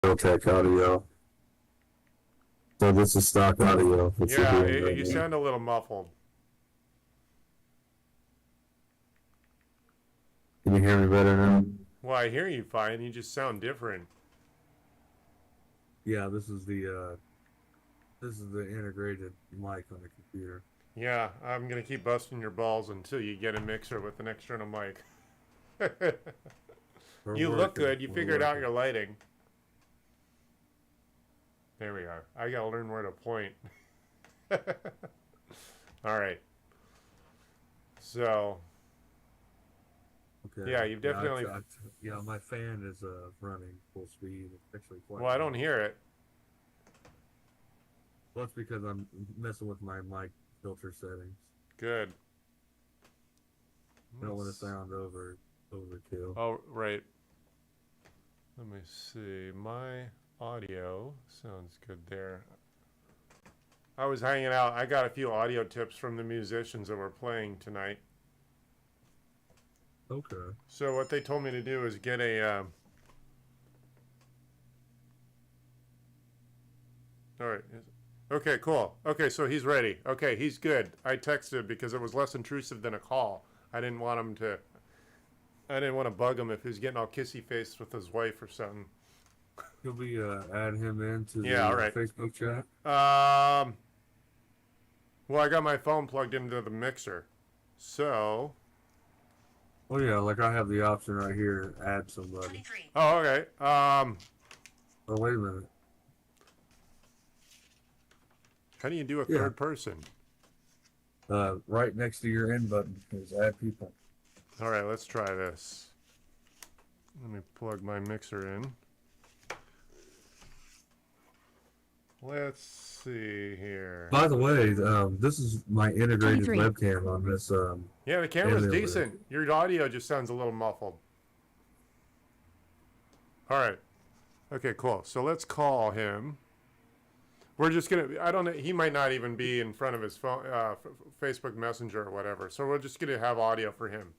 Tech audio. So this is stock audio. That you're Yeah, hearing right you now. sound a little muffled. Can you hear me better now? Well, I hear you fine. You just sound different. Yeah, this is the integrated mic on the computer. Yeah, I'm gonna keep busting your balls until you get a mixer with an external mic. We're You look working. good. You We're figured out working. your lighting. There we are. I gotta learn where to point. All right. So, Okay. yeah, you've Yeah, definitely. yeah. My fan is running full speed. It's actually quite Well, I don't loud. hear it. Well, that's because I'm messing with my mic filter settings. Good. I don't want to Let's. sound overkill. Oh, right. Let me see. My audio sounds good there. I was hanging out. I got a few audio tips from the musicians that were playing tonight. Okay. So what they told me to do is get a. All right. Okay, cool. Okay, so he's ready. Okay, he's good. I texted because it was less intrusive than a call. I didn't want him to. I didn't want to bug him if he was getting all kissy faced with his wife or something. Could we add him into Yeah, all the right. Facebook chat? Well, I got my phone plugged into the mixer, so. Oh yeah, like I have the option right here, add somebody. Oh, okay. Oh wait a minute. How do you do a Yeah. third person? Right next to your end button is add people. All right, let's try this. Let me plug my mixer in. Let's see here. By the way, this is my integrated 23. webcam on this. Yeah, the camera's Anyway. decent. Your audio just sounds a little muffled. All right. Okay, cool. So let's call him. We're just gonna. I don't know. He might not even be in front of his phone, Facebook Messenger or whatever. So we're just gonna have audio for him.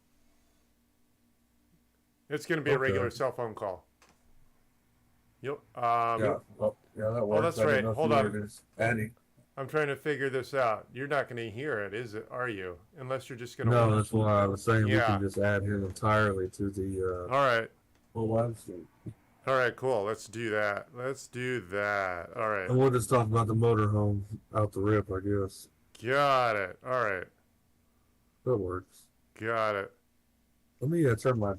It's gonna be a Okay. regular cell phone call. Yep. Yeah, that works. that's I didn't right. know if Hold you on. were just adding. I'm trying to figure this out. You're not going to hear it, is it? Are you? Unless you're just going to. No, that's why I was saying we Yeah. can just add him entirely to the All right. full live stream. All right. Cool. Let's do that. Let's do that. All right. And we'll just talk about the motorhome out the rip, I guess. Got it. All right. That works. Got it. Let me turn my.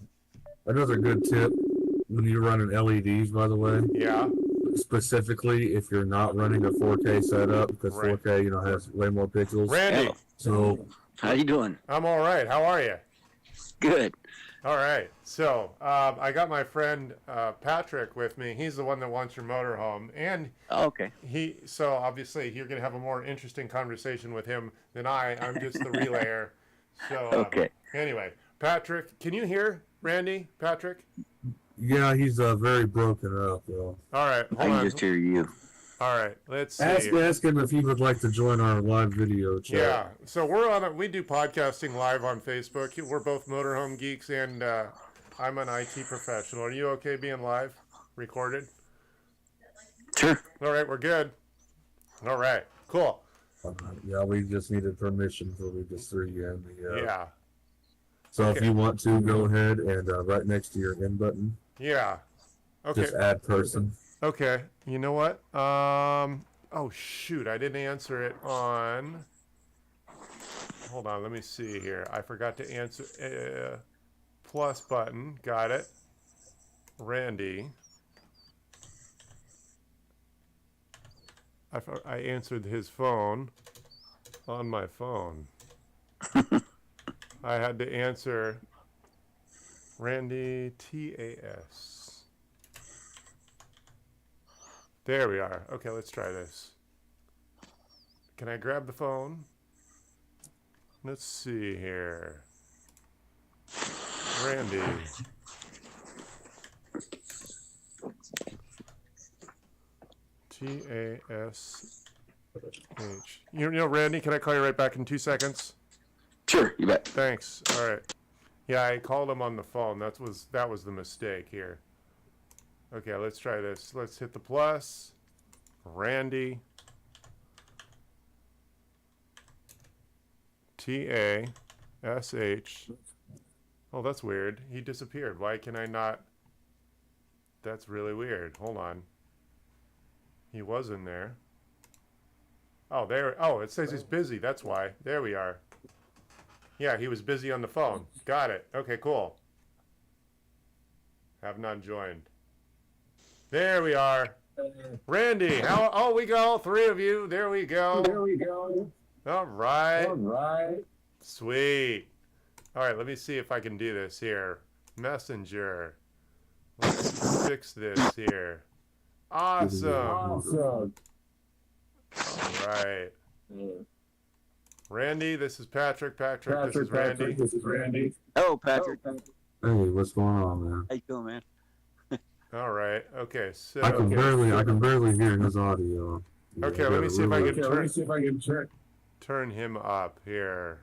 Another good tip when you're running LEDs, by the way. Yeah. Specifically, if you're not running a 4K setup, because Right. 4K, has way more pixels. Randy, Hello. So How you doing? I'm all right. How are you? Good. All right. So I got my friend Patrick with me. He's the one that wants your motorhome, and Oh, okay. So obviously you're going to have a more interesting conversation with him than I. I'm just the relayer. So Okay. Anyway, Patrick, can you hear Randy? Patrick? yeah, he's very broken up, though. All right, I hold can on. just hear you. All right, let's see. Ask him if he would like to join our live video chat. Yeah, so we do podcasting live on Facebook. We're both motorhome geeks, and I'm an IT professional. Are you okay being live, recorded? Sure. All right, we're good. All right, cool. Yeah, we just needed permission for we just threw you in the. Yeah, So if okay. you want to, go ahead and right next to your end button, yeah. Okay, just add person. okay. You know what? Oh shoot, I didn't answer it on. Hold on, let me see here. I forgot to answer plus button. Got it. Randy. I answered his phone on my phone. I had to answer Randy TAS. There we are. Okay, let's try this. Can I grab the phone? Let's see here. Randy. TASH. You know, Randy, can I call you right back in 2 seconds? Sure, you bet. Thanks. All right. Yeah, I called him on the phone. That was the mistake here. Okay, let's try this. Let's hit the plus. Randy. TASH. Oh, that's weird. He disappeared. Why can I not? That's really weird. Hold on. He was in there. Oh, there. Oh, it says he's busy. That's why. There we are. Yeah, he was busy on the phone. Got it. Okay, cool. Have not joined. There we are. Randy, how? Oh, we go. 3 of you. There we go. There we go. All right. All right. Sweet. All right, let me see if I can do this here. Messenger. Let's fix this here. Awesome. Awesome. All right. Randy, this is Patrick. Patrick, this is Randy. This is Randy. Hello, Patrick. Hey, what's going on, man? How you doing, man? All right. Okay, so I can barely hear his audio. Okay, let me see if I can Let me see if I can turn. turn him up here.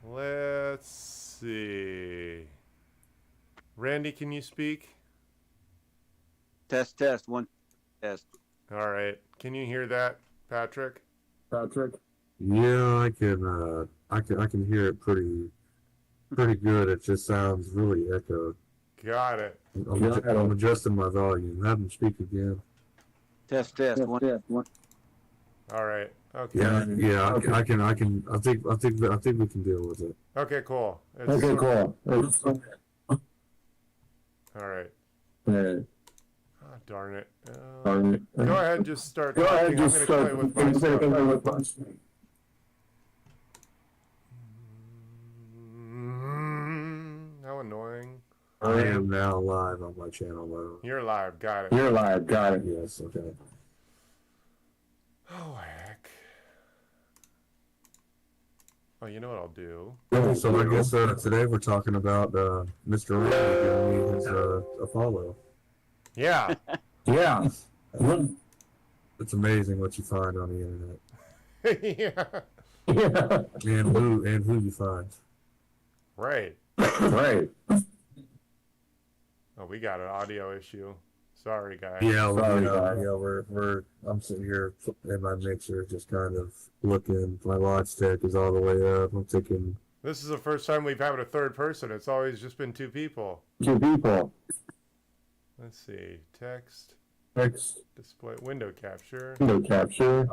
Let's see. Randy, can you speak? Test, 1, test. All right. Can you hear that, Patrick? Patrick. Yeah, I can hear it pretty good. It just sounds really echoed. Got it. I'm adjusting my volume. Have him speak again. Test, 1. All right. Okay. Yeah. I think we can deal with it. Okay, cool. It's Okay, sort- cool. All right. Hey, Oh, darn it. darn it. Go ahead and just start Go ahead, talking. just I'm start. going to play with my stuff. with my stuff. How annoying. I am now live on my channel though. You're live. Got it. You're live. Got it. Yes, okay. Oh, heck. Oh, you know what I'll do? So I guess today we're talking about Mr. Randy giving me his a follow. Yeah. Yeah. It's amazing what you find on the internet Yeah. Yeah. and who you find. Right. Right. Oh, we got an audio issue. Sorry, guys. Yeah, Sorry, we're I'm sitting here in my mixer just kind of looking. My Logitech is all the way up. I'm thinking, This is the first time we've had a third person. It's always just been 2 people. 2 people. Let's see. Text, Text. display, window capture. Window capture.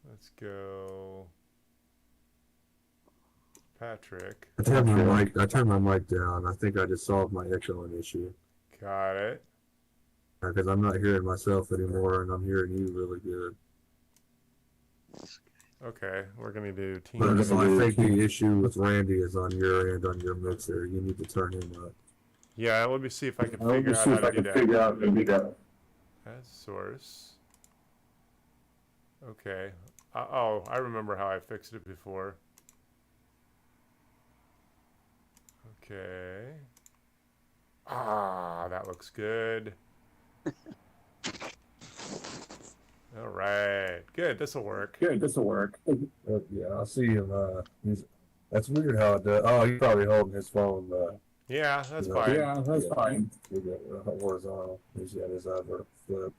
Let's go. Patrick. I turned my mic down. I think I just solved my echoing issue Got it. because I'm not hearing myself anymore, and I'm hearing you really good. Okay, we're gonna do team. But I think the issue with Randy is on your end, on your mixer. You need to turn him up. Yeah, let me see if I can Let figure me out see how if I to do can that. figure out how to do that. Add source. Okay. Oh, I remember how I fixed it before. Okay. Ah, that looks good. All right. Good. This will work. Good. This will work. Yeah, I'll see him. That's weird how it does. Oh, he's probably holding his phone. Yeah, that's Yeah. fine. Yeah, that's fine. Horizontal. He's got his other flip.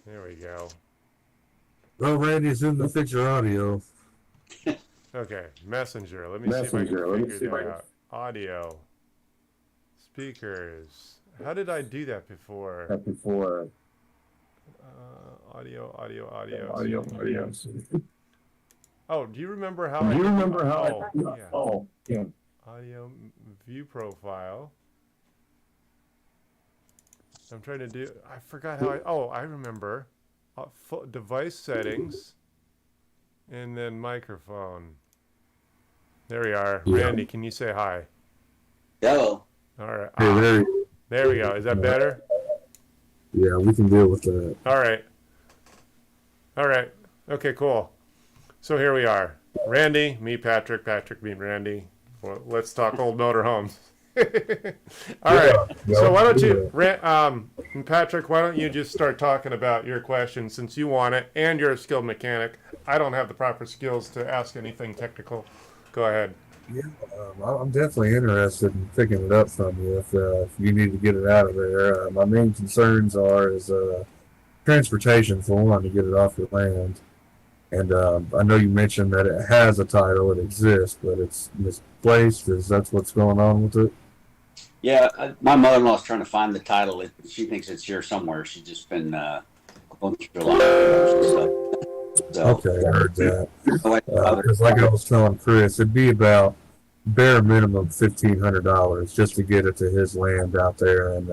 There we go. Well, Randy, as soon as I fix your audio. Okay, Messenger. Let me see Messenger, if I let can me see figure if I that out. Audio. Speakers. How did I do that before? That before. Audio. Audio. Oh, do you remember how? Do you I remember how? Oh, yeah. Oh, yeah. Audio view profile. I'm trying to do. I forgot how. I remember. Device settings, and then microphone. There we are. Yeah. Randy, can you say hi? Hello. All right. Hey, There we go. Is that better? yeah, we can deal with that. All right. All right. Okay, cool. So here we are. Randy, me, Patrick, me, Randy. Well, let's talk old motorhomes. All right. So why don't you, Patrick, why don't you just start talking about your question since you want it and you're a skilled mechanic. I don't have the proper skills to ask anything technical. Go ahead. Yeah, I'm definitely interested in picking it up from you if you need to get it out of there. My main concerns are is transportation for one to get it off your land, and I know you mentioned that it has a title, it exists, but it's misplaced. Is that's what's going on with it? Yeah, my mother-in-law's trying to find the title. She thinks it's here somewhere. She's just been going through a lot of stuff. So, Okay, I heard that. my mother- Because like I was telling Chris, it'd be about bare minimum $1,500 just to get it to his land out there and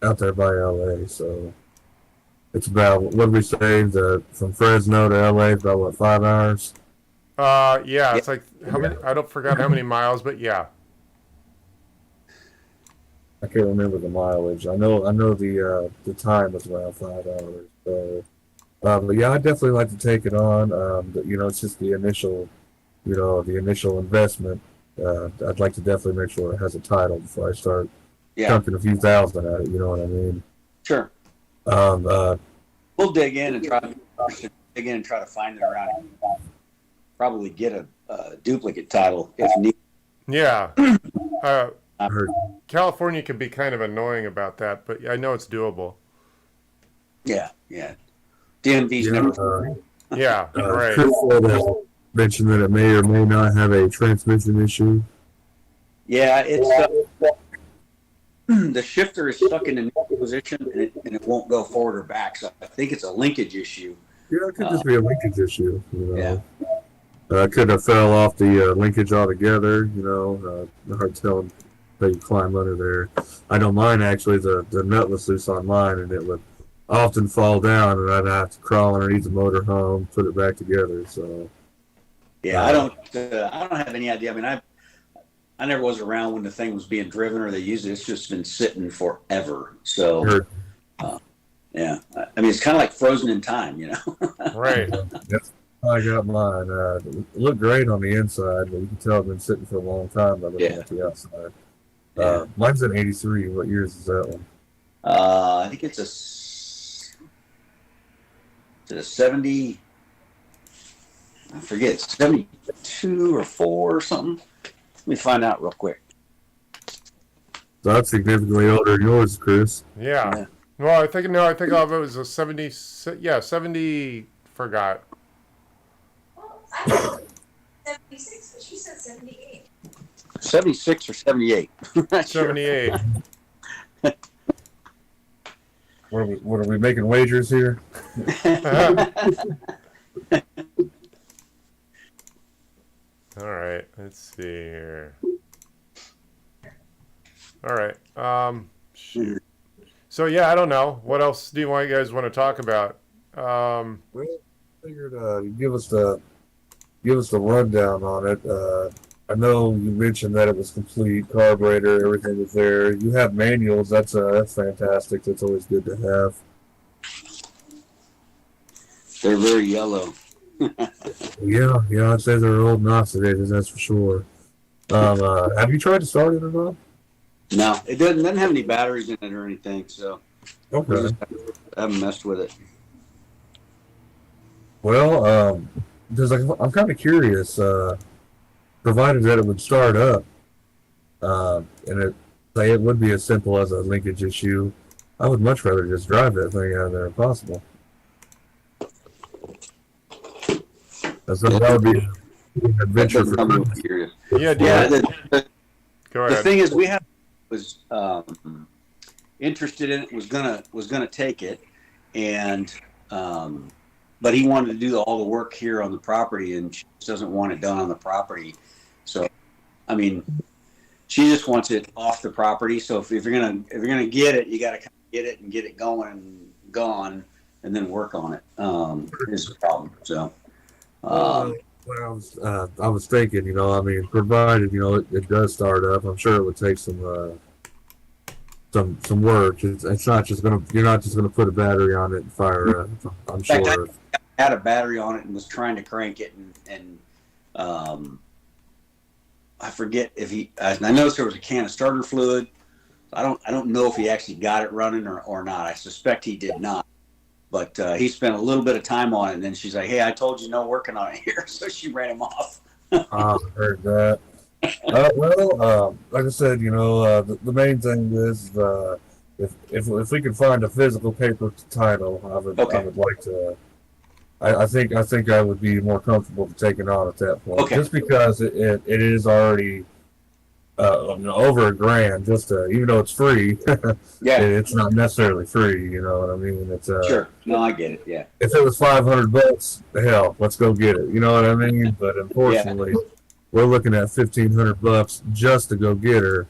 out there by LA. So it's about what did we say? From Fresno to LA is about what 5 hours? Yeah, it's like how many? I don't forgot how many miles, but yeah. I can't remember the mileage. I know the time is around 5 hours. So, but yeah, I'd definitely like to take it on. It's just the initial, the initial investment. I'd like to definitely make sure it has a title before I start yeah, chunking a few thousand at it. You know what I mean? sure. Um, uh, We'll dig in and try to find it around. Probably get a duplicate title if needed. Yeah. I heard, California can be kind of annoying about that, but I know it's doable. Yeah, yeah. DMV's yeah, never. Yeah, right. Chris mentioned that it may or may not have a transmission issue. Yeah, it's the shifter is stuck in a neutral position and it won't go forward or back. So I think it's a linkage issue. Yeah, it could just be a linkage issue. Yeah. Could have fell off the linkage altogether. Hard telling how you climb under there. I know mine actually. The nut was loose on mine, and it would often fall down, and I'd have to crawl underneath the motor home, put it back together. So Yeah, I don't have any idea. I mean, I never was around when the thing was being driven or they used it. It's just been sitting forever. So heard, yeah, I mean, it's kind of like frozen in time, you know. Right. that's how I got mine. It looked great on the inside, but you can tell it's been sitting for a long time by looking Yeah. at the outside. Yeah. Mine's an '83. What years is that one? I think it's a 70. I forget, 72 or 4 or something. Let me find out real quick. So that's significantly older than yours, Chris. Yeah. Yeah. Well, I think all of it was a 70. Yeah, 70. Forgot. 76, but she said 78. 76 or 78. Not sure. 78. What are we making wagers here? All right. Let's see here. All right. Shoot. So yeah, I don't know. What else do you guys want to talk about? Well, figured give us the rundown on it. I know you mentioned that it was complete, carburetor, everything was there. You have manuals. That's fantastic. That's always good to have. They're very yellow. Yeah, I'd say they're old and oxidated. That's for sure. Have you tried to start it or not? No, it doesn't have any batteries in it or anything, so Okay. I haven't messed with it. Well, because I'm kind of curious. Provided that it would start up, and it would be as simple as a linkage issue, I would much rather just drive that thing out of there if possible. That would be an adventure for I'm Chris. curious. Yeah. Yeah, Go the ahead. thing is, was interested in it, was gonna take it, and but he wanted to do all the work here on the property, and she just doesn't want it done on the property. So, I mean, she just wants it off the property. So if you're gonna get it, you got to get it and get it going and gone, and then work on it. Is the problem. So. Well, I was thinking, provided it does start up, I'm sure it would take some work. It's not just you're not just gonna put a battery on it and fire up. I'm fact, sure. I had a battery on it and was trying to crank it, and I forget if I noticed there was a can of starter fluid. I don't know if he actually got it running or not. I suspect he did not. But he spent a little bit of time on it, and then she's like, "Hey, I told you no working on it here," so she ran him off. I heard that. Like I said, the main thing is if we could find a physical paper title, I Okay. would like to. I think I would be more comfortable taking on at that point, Okay. just because it is already over a grand. Even though it's free, Yeah. it's not necessarily free. You know what I mean? It's Sure. No, I get it. Yeah. if it was $500, hell, let's go get it. You know what I mean? But unfortunately, we're looking at $1,500 just to go get her,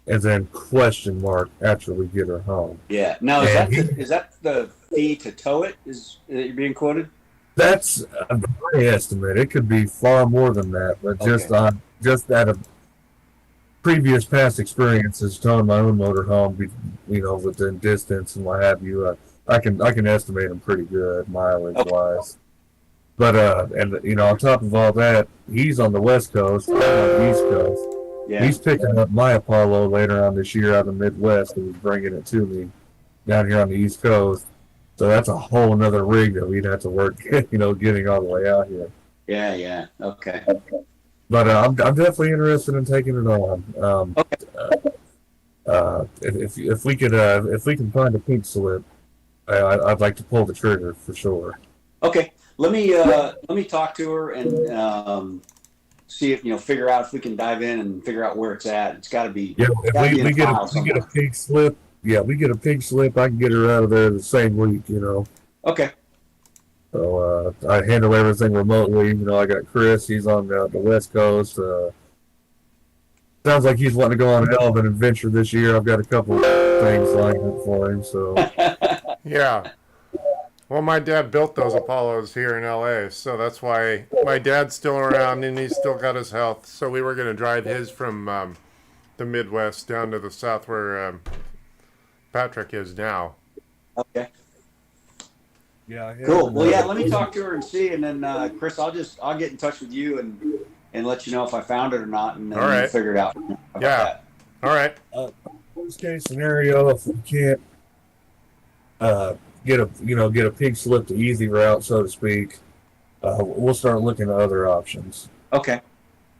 and then question mark actually get her home. Yeah. Now, And is that the fee to tow it? Is you're being quoted? That's my estimate. It could be far more than that, but just out of previous past experiences towing my own motorhome, within distance and what have you, I can estimate them pretty good mileage wise. But on top of all that, he's on the West Coast, I'm on the East Coast. Yeah. He's picking up my Apollo later on this year out of the Midwest, and he's bringing it to me down here on the East Coast. So that's a whole another rig that we'd have to work, getting all the way out here. Yeah. Yeah. Okay. But I'm definitely interested in taking it on. If we can find a pink slip, I'd like to pull the trigger for sure. Okay. Let me talk to her and see if figure out if we can dive in and figure out where it's at. It's got to be. Yeah, gotta if be in we a get file we get a somewhere. pink slip. Yeah, we get a pink slip. I can get her out of there the same week. Okay. So I handle everything remotely. I got Chris. He's on the West Coast. Sounds like he's wanting to go on a hell of an adventure this year. I've got a couple things lined up for him. So Yeah. Well, my dad built those Apollos here in LA, so that's why my dad's still around and he's still got his health. So we were going to drive his from the Midwest down to the South where Patrick is now. Okay. yeah, Cool. Well, yeah. Let me talk to her and see, and then Chris, I'll get in touch with you and let you know if I found it or not, and then All right. we'll figure it out. How about Yeah. that? All right. Worst case scenario, if we can't get a pink slip the easy route, so to speak, we'll start looking at other options. Okay.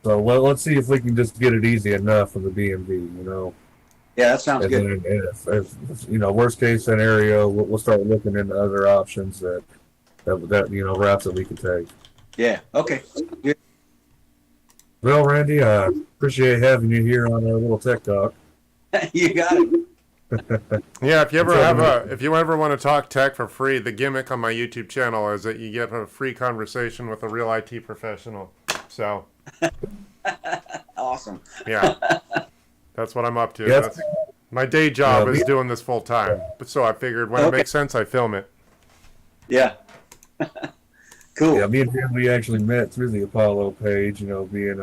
So let's see if we can just get it easy enough for the BMV. Yeah, that sounds And good. then if worst case scenario, we'll start looking into other options that routes that we can take. Yeah. Okay. Good. Well, Randy, I appreciate having you here on our little tech talk. You got it. Yeah, if you ever want to talk tech for free, the gimmick on my YouTube channel is that you get a free conversation with a real IT professional. So, Awesome. yeah. That's what I'm up to. Yes. That's, my day job Yeah, is we- doing this full time. So I figured when it Okay. makes sense, I film it. Yeah. Cool. Yeah, me and him, we actually met through the Apollo page. Being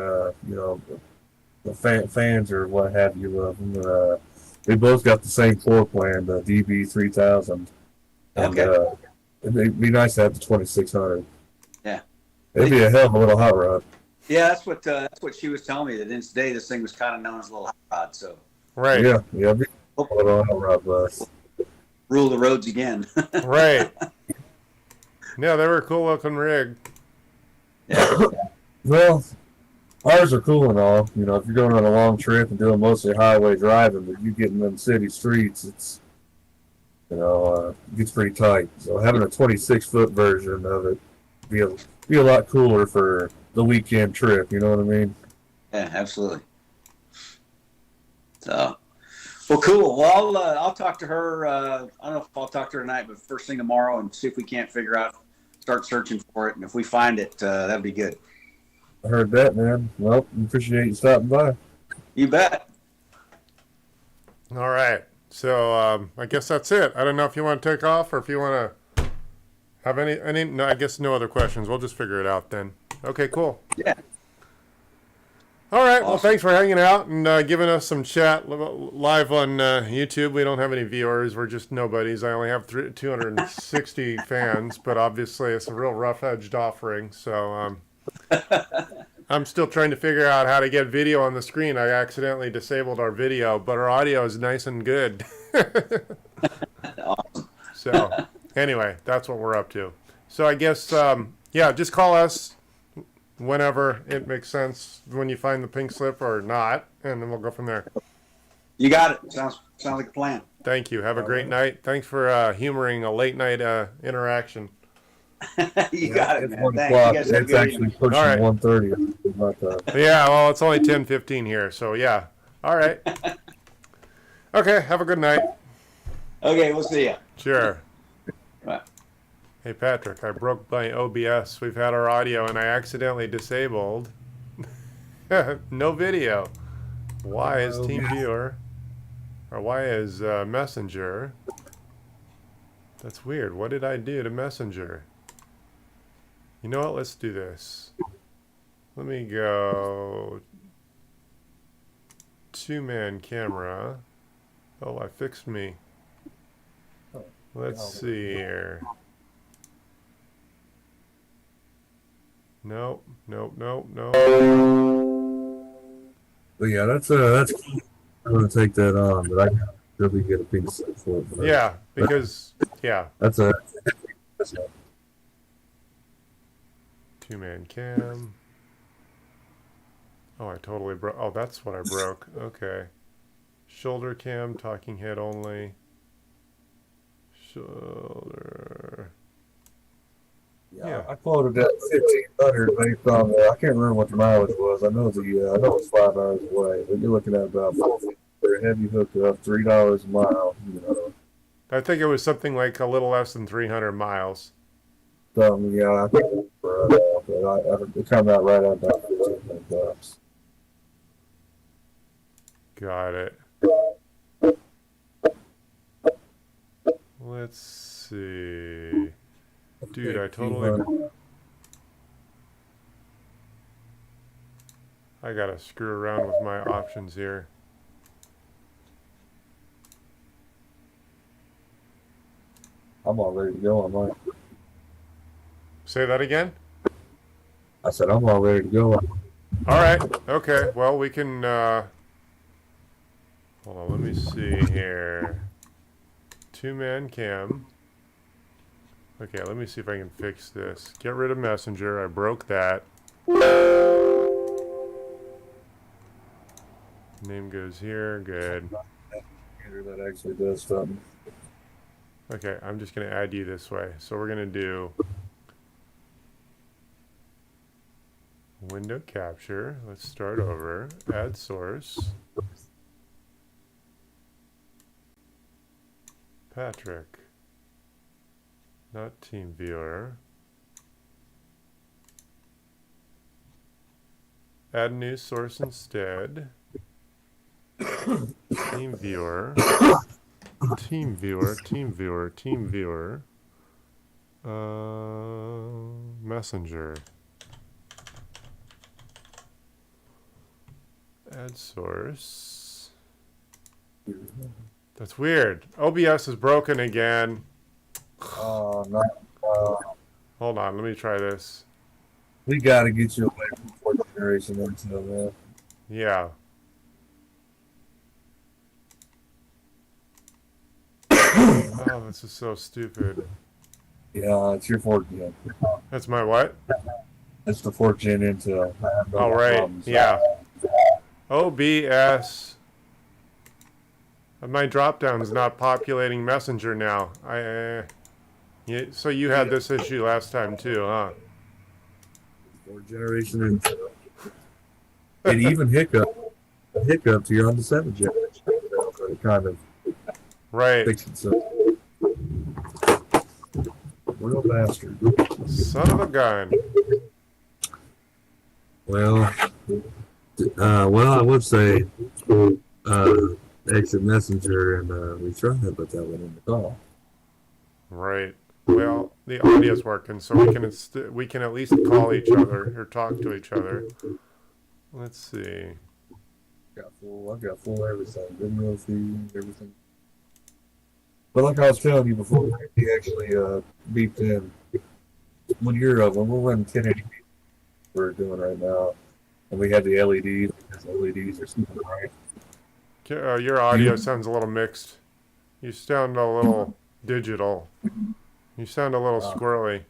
the fans or what have you of them. We both got the same floor plan, the DB3000. And Okay. it'd be nice to have the 2600. Yeah. It'd be a hell of a little hot rod. Yeah, that's what she was telling me. That in today, this thing was kind of known as a little hot rod. So Right. Yeah, it'd be a little hot rod bus. rule the roads again. Right. Yeah, they were a cool looking rig. Yeah. Well, ours are cool and all. If you're going on a long trip and doing mostly highway driving, but you get in them city streets, it's it gets pretty tight. So having a 26-foot version of it be a lot cooler for the weekend trip. You know what I mean? Yeah, absolutely. So, well, cool. Well, I'll talk to her. I don't know if I'll talk to her tonight, but first thing tomorrow, and see if we can't start searching for it. And if we find it, that'd be good. I heard that, man. Well, appreciate you stopping by. You bet. All right. So I guess that's it. I don't know if you want to take off or if you want to have any. No, I guess no other questions. We'll just figure it out then. Okay, cool. Yeah. All right. Well, Awesome. thanks for hanging out and giving us some chat live on YouTube. We don't have any viewers. We're just nobodies. I only have 260 fans, but obviously it's a real rough-edged offering. So I'm still trying to figure out how to get video on the screen. I accidentally disabled our video, but our audio is nice and good. Awesome. So anyway, that's what we're up to. So I guess, yeah, just call us. whenever it makes sense when you find the pink slip or not, and then we'll go from there. You got it. Sounds like a plan. Thank you. Have a great night. Thanks for humoring a late night interaction. You got it, It's man. 1 Thanks. You o'clock. guys have a It's good actually evening. pushing All right. 1:30. But, Yeah, well, it's only 10:15 here, so yeah. All right. Okay, have a good night. Okay, we'll see you. Sure. Bye. Hey, Patrick, I broke my OBS. We've had our audio, and I accidentally disabled no video. Why is TeamViewer, or why is Messenger? That's weird. What did I do to Messenger? You know what? Let's do this. Let me go two-man camera. Oh, I fixed me. Let's see here. Nope, nope, nope, nope. but yeah, that's cool. I'm gonna take that on, but I gotta really get a pink slip for it. But Yeah, because, yeah, that's a two-man cam. Oh, I totally broke. Oh, that's what I broke. Okay. Shoulder cam, talking head only. Shoulder. Yeah. I quoted that 1,500 based on I can't remember what the mileage was. I know it's 5 hours away, but you're looking at about 450 for a heavy hookup, $3 a mile. You know, I think it was something like a little less than 300 miles. so yeah, I think but it come out right at about $1,500. Got it. Let's see. Dude, I totally... I gotta screw around with my options here. I'm all ready to go. I'm like, Say that again? I said I'm all ready to go. Alright, okay. Well, we can, hold on, let me see here. Two-man cam. Okay, let me see if I can fix this. Get rid of Messenger. I broke that. Name goes here. Good. That actually does something. Okay, I'm just going to add you this way. So we're going to do window capture. Let's start over. Add source. Patrick. Not TeamViewer. Add new source instead. TeamViewer. TeamViewer. Messenger. Add source. That's weird. OBS is broken again. Oh no! Hold on, let me try this. We got to get you away from fourth generation until man. Yeah. Oh, this is so stupid. Yeah, it's your fourth gen. That's my what? It's the fourth gen Intel. Oh, right. Yeah. OBS. My drop-down is not populating Messenger now. So you had this issue last time too, huh? Fourth generation Intel. It even hiccuped here on the 7th generation. So it kind of Right. fixed itself. Real bastard. Son of a gun. Well, I would say exit Messenger and retry it, but that went in the call. Right. Well, the audio's working, so we can at least call each other or talk to each other. Let's see. I've got full everything. Video feed, everything. But like I was telling you before, he actually beeped in. When we're running 1080p, we're doing right now, and we had the LEDs because LEDs are super bright. Your audio sounds a little mixed. You sound a little digital. You sound a little squirrely.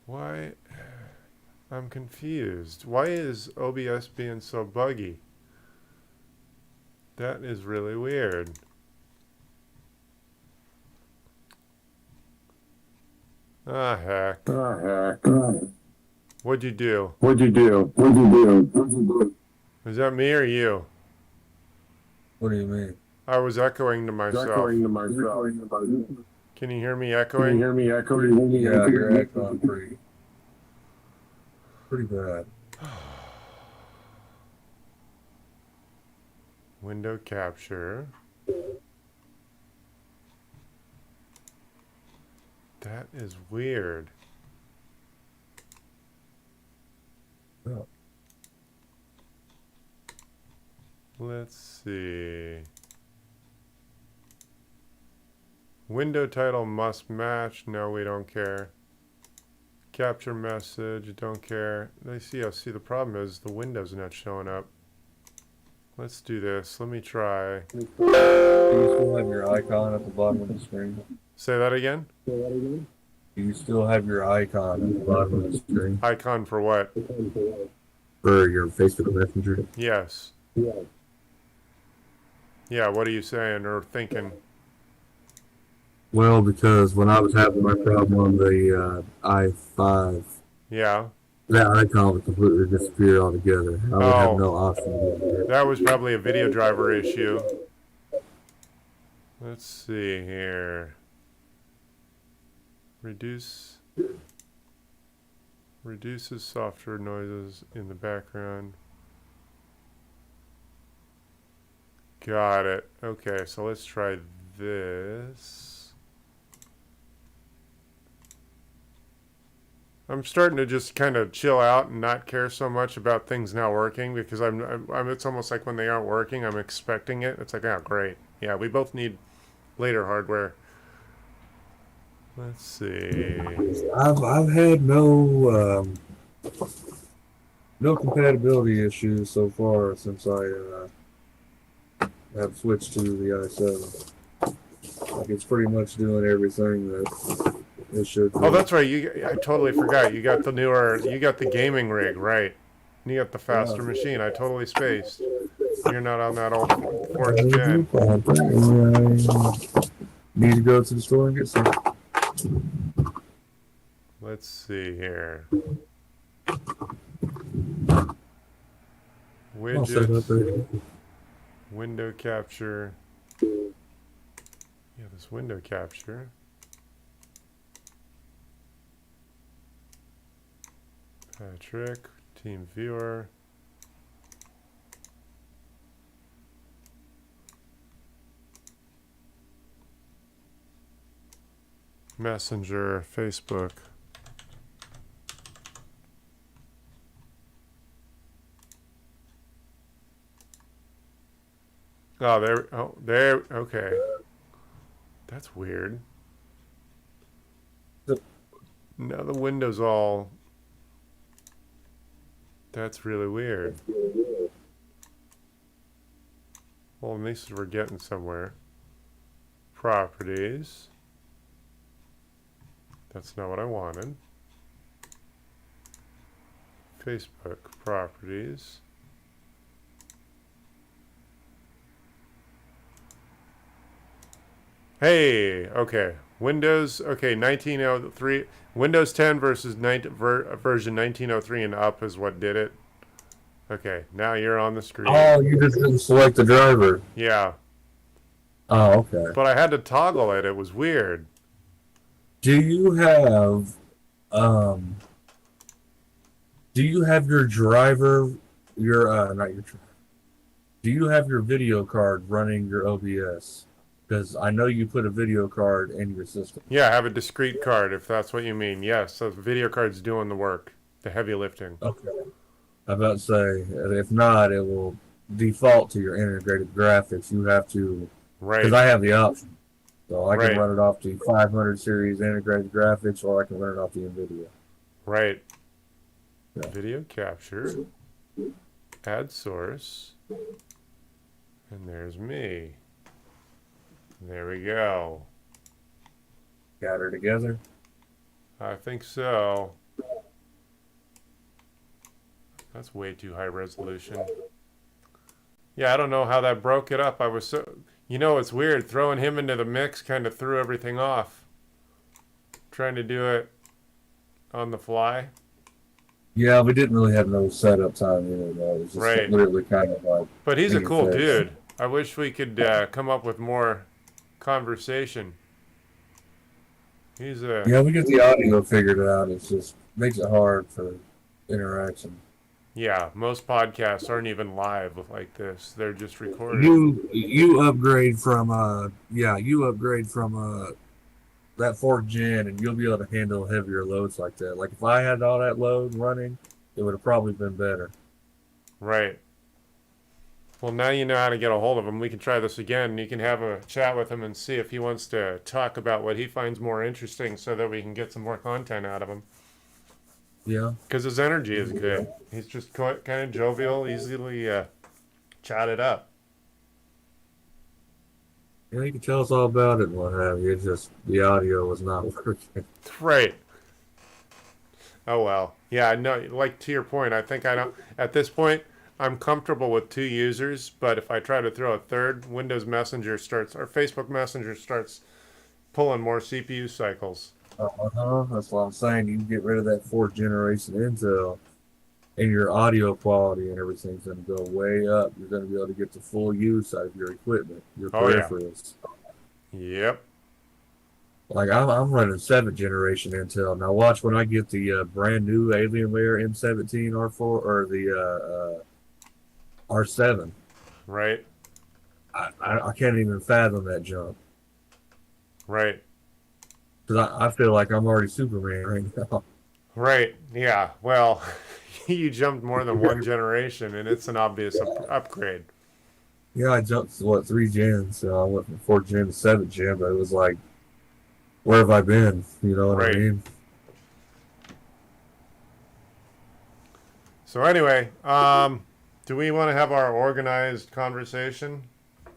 Why? I'm confused. Why is OBS being so buggy? That is really weird. Ah, heck. What'd you do? What'd you do? Was that me or you? What do you mean? I was echoing to myself. Echoing to myself. Can you hear me Can you echoing? hear me echoing? Yeah, you're echoing pretty bad. Window capture. That is weird. Oh. Let's see. Window title must match. No, we don't care. Capture message. Don't care. See, the problem is the window's not showing up. Let's do this. Let me try. Do you still have your icon at the bottom of the screen? Say that again? Do you still have your icon at the bottom of the screen? Icon for what? For your Facebook Messenger? Yes. Yeah, what are you saying or thinking? Well, because when I was having my problem on the i5, Yeah. that icon would completely disappear altogether. I would have Oh. no option to get there. That was probably a video driver issue. Let's see here. Reduces software noises in the background. Got it. Okay, so let's try this. I'm starting to just kind of chill out and not care so much about things not working because it's almost like when they aren't working, I'm expecting it. It's like, oh, great. Yeah, we both need later hardware. Let's see. I've had no compatibility issues so far since I have switched to the i7. Like it's pretty much doing everything that it should do. Oh, that's right. I totally forgot. You got the gaming rig, right? You got the faster machine. I totally spaced. You're not on that old 4th gen. Need to go to the store and get some. Let's see here. I'll set it up there. Widgets, window capture. Yeah, this window capture. Patrick, team viewer. Messenger, Facebook. There, okay. That's weird. Now the window's all... That's really weird. Well, at least we're getting somewhere. Properties. That's not what I wanted. Facebook properties. Hey, okay. Windows, okay, 1903. Windows 10 versus version 1903 and up is what did it. Okay, now you're on the screen. Oh, you just didn't select the driver. Yeah. Oh, okay. But I had to toggle it. It was weird. Do you have your driver, not your, do you have your video card running your OBS? Because I know you put a video card in your system. Yeah, I have a discrete card, if that's what you mean. Yes, so the video card's doing the work, the heavy lifting. Okay. I'm about to say, if not, it will default to your integrated graphics. You have to, Right. because I have the option. So I can Right. run it off the 500 series integrated graphics, or I can run it off the NVIDIA. Right. Yeah. Video capture. Add source. And there's me. There we go. Got her together. I think so. That's way too high resolution. Yeah, I don't know how that broke it up. I was so, it's weird. Throwing him into the mix kind of threw everything off. Trying to do it on the fly. Yeah, we didn't really have no setup time either, though. It was just Right. literally kind of like. But he's a Being cool fixed. dude. I wish we could come up with more conversation. He's a Yeah, we get the audio figured out. It's just makes it hard for interaction. yeah. Most podcasts aren't even live like this. They're just recorded. You upgrade from that 4th gen, and you'll be able to handle heavier loads like that. Like if I had all that load running, it would have probably been better. Right. Well, now you know how to get a hold of him. We can try this again. You can have a chat with him and see if he wants to talk about what he finds more interesting so that we can get some more content out of him. Yeah. Because his energy is good. He's just kind of jovial, easily chatted up. Yeah, you can tell us all about it and what have you. It's just the audio was not working. Right. Oh, well. Yeah, no, like to your point, I think at this point, I'm comfortable with 2 users, but if I try to throw a third, Windows Messenger or Facebook Messenger starts pulling more CPU cycles. That's what I'm saying. You can get rid of that 4th generation Intel, and your audio quality and everything's going to go way up. You're going to be able to get the full use out of your equipment, your Oh, yeah. peripherals. Yep. Like I'm running 7th generation Intel. Now watch when I get the brand new Alienware M17 R4 or the R7. Right. I can't even fathom that jump. Right. Because I feel like I'm already Superman right now. Right. Yeah. Well, you jumped more than 1 generation, and it's an obvious upgrade. Yeah, I jumped to 3 gens. So I went from 4th gen to 7th gen, but it was like, where have I been? You know what Right. I mean? So anyway, do we want to have our organized conversation,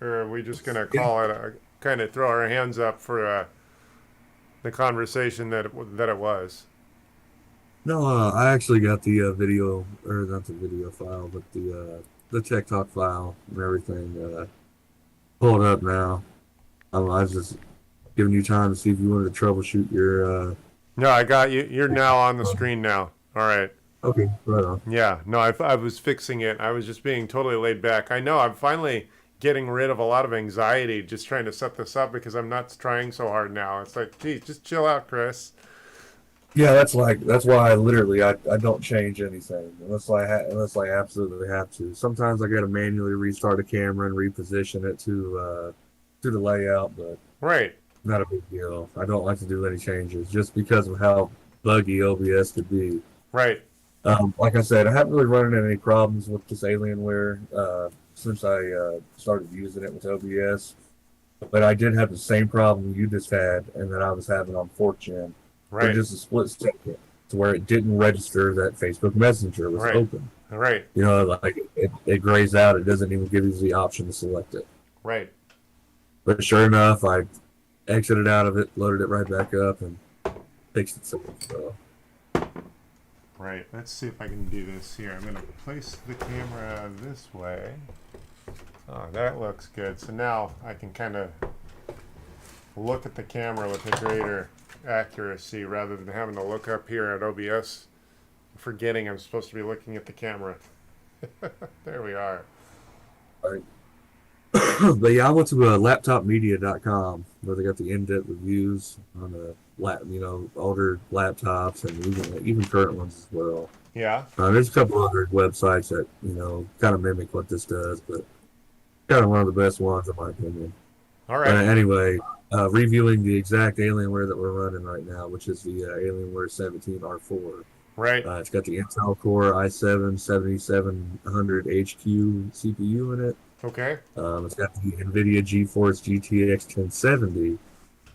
or are we just gonna call it kind of throw our hands up for the conversation that it was? No, I actually got the video, or not the video file, but the Tech Talk file and everything pulled up now. I was just giving you time to see if you wanted to troubleshoot your. No, I got you. You're now on the screen now. All right. Okay, right on. Yeah. No, I was fixing it. I was just being totally laid back. I know. I'm finally getting rid of a lot of anxiety just trying to set this up because I'm not trying so hard now. It's like, geez, just chill out, Chris. Yeah, that's why I literally I don't change anything unless I absolutely have to. Sometimes I got to manually restart a camera and reposition it to the layout, but Right. not a big deal. I don't like to do any changes just because of how buggy OBS could be. Right. Like I said, I haven't really run into any problems with this Alienware since I started using it with OBS, but I did have the same problem you just had and that I was having on 4th gen. Right. Just a split second to where it didn't register that Facebook Messenger was Right. open. Right. You know, like it grays out. It doesn't even give you the option to select it. Right. But sure enough, I exited out of it, loaded it right back up, and fixed it. So Right. Let's see if I can do this here. I'm going to place the camera this way. Oh, that looks good. So now I can kind of look at the camera with a greater accuracy rather than having to look up here at OBS, forgetting I'm supposed to be looking at the camera. There we are. but yeah, I went to laptopmedia.com where they got the in-depth reviews on the older laptops and even current ones as well. Yeah. There's a couple other websites that kind of mimic what this does, but kind of one of the best ones in my opinion. All But right. anyway, reviewing the exact Alienware that we're running right now, which is the Alienware 17R4. Right. It's got the Intel Core i7 7700 HQ CPU in it. Okay. It's got the NVIDIA GeForce GTX 1070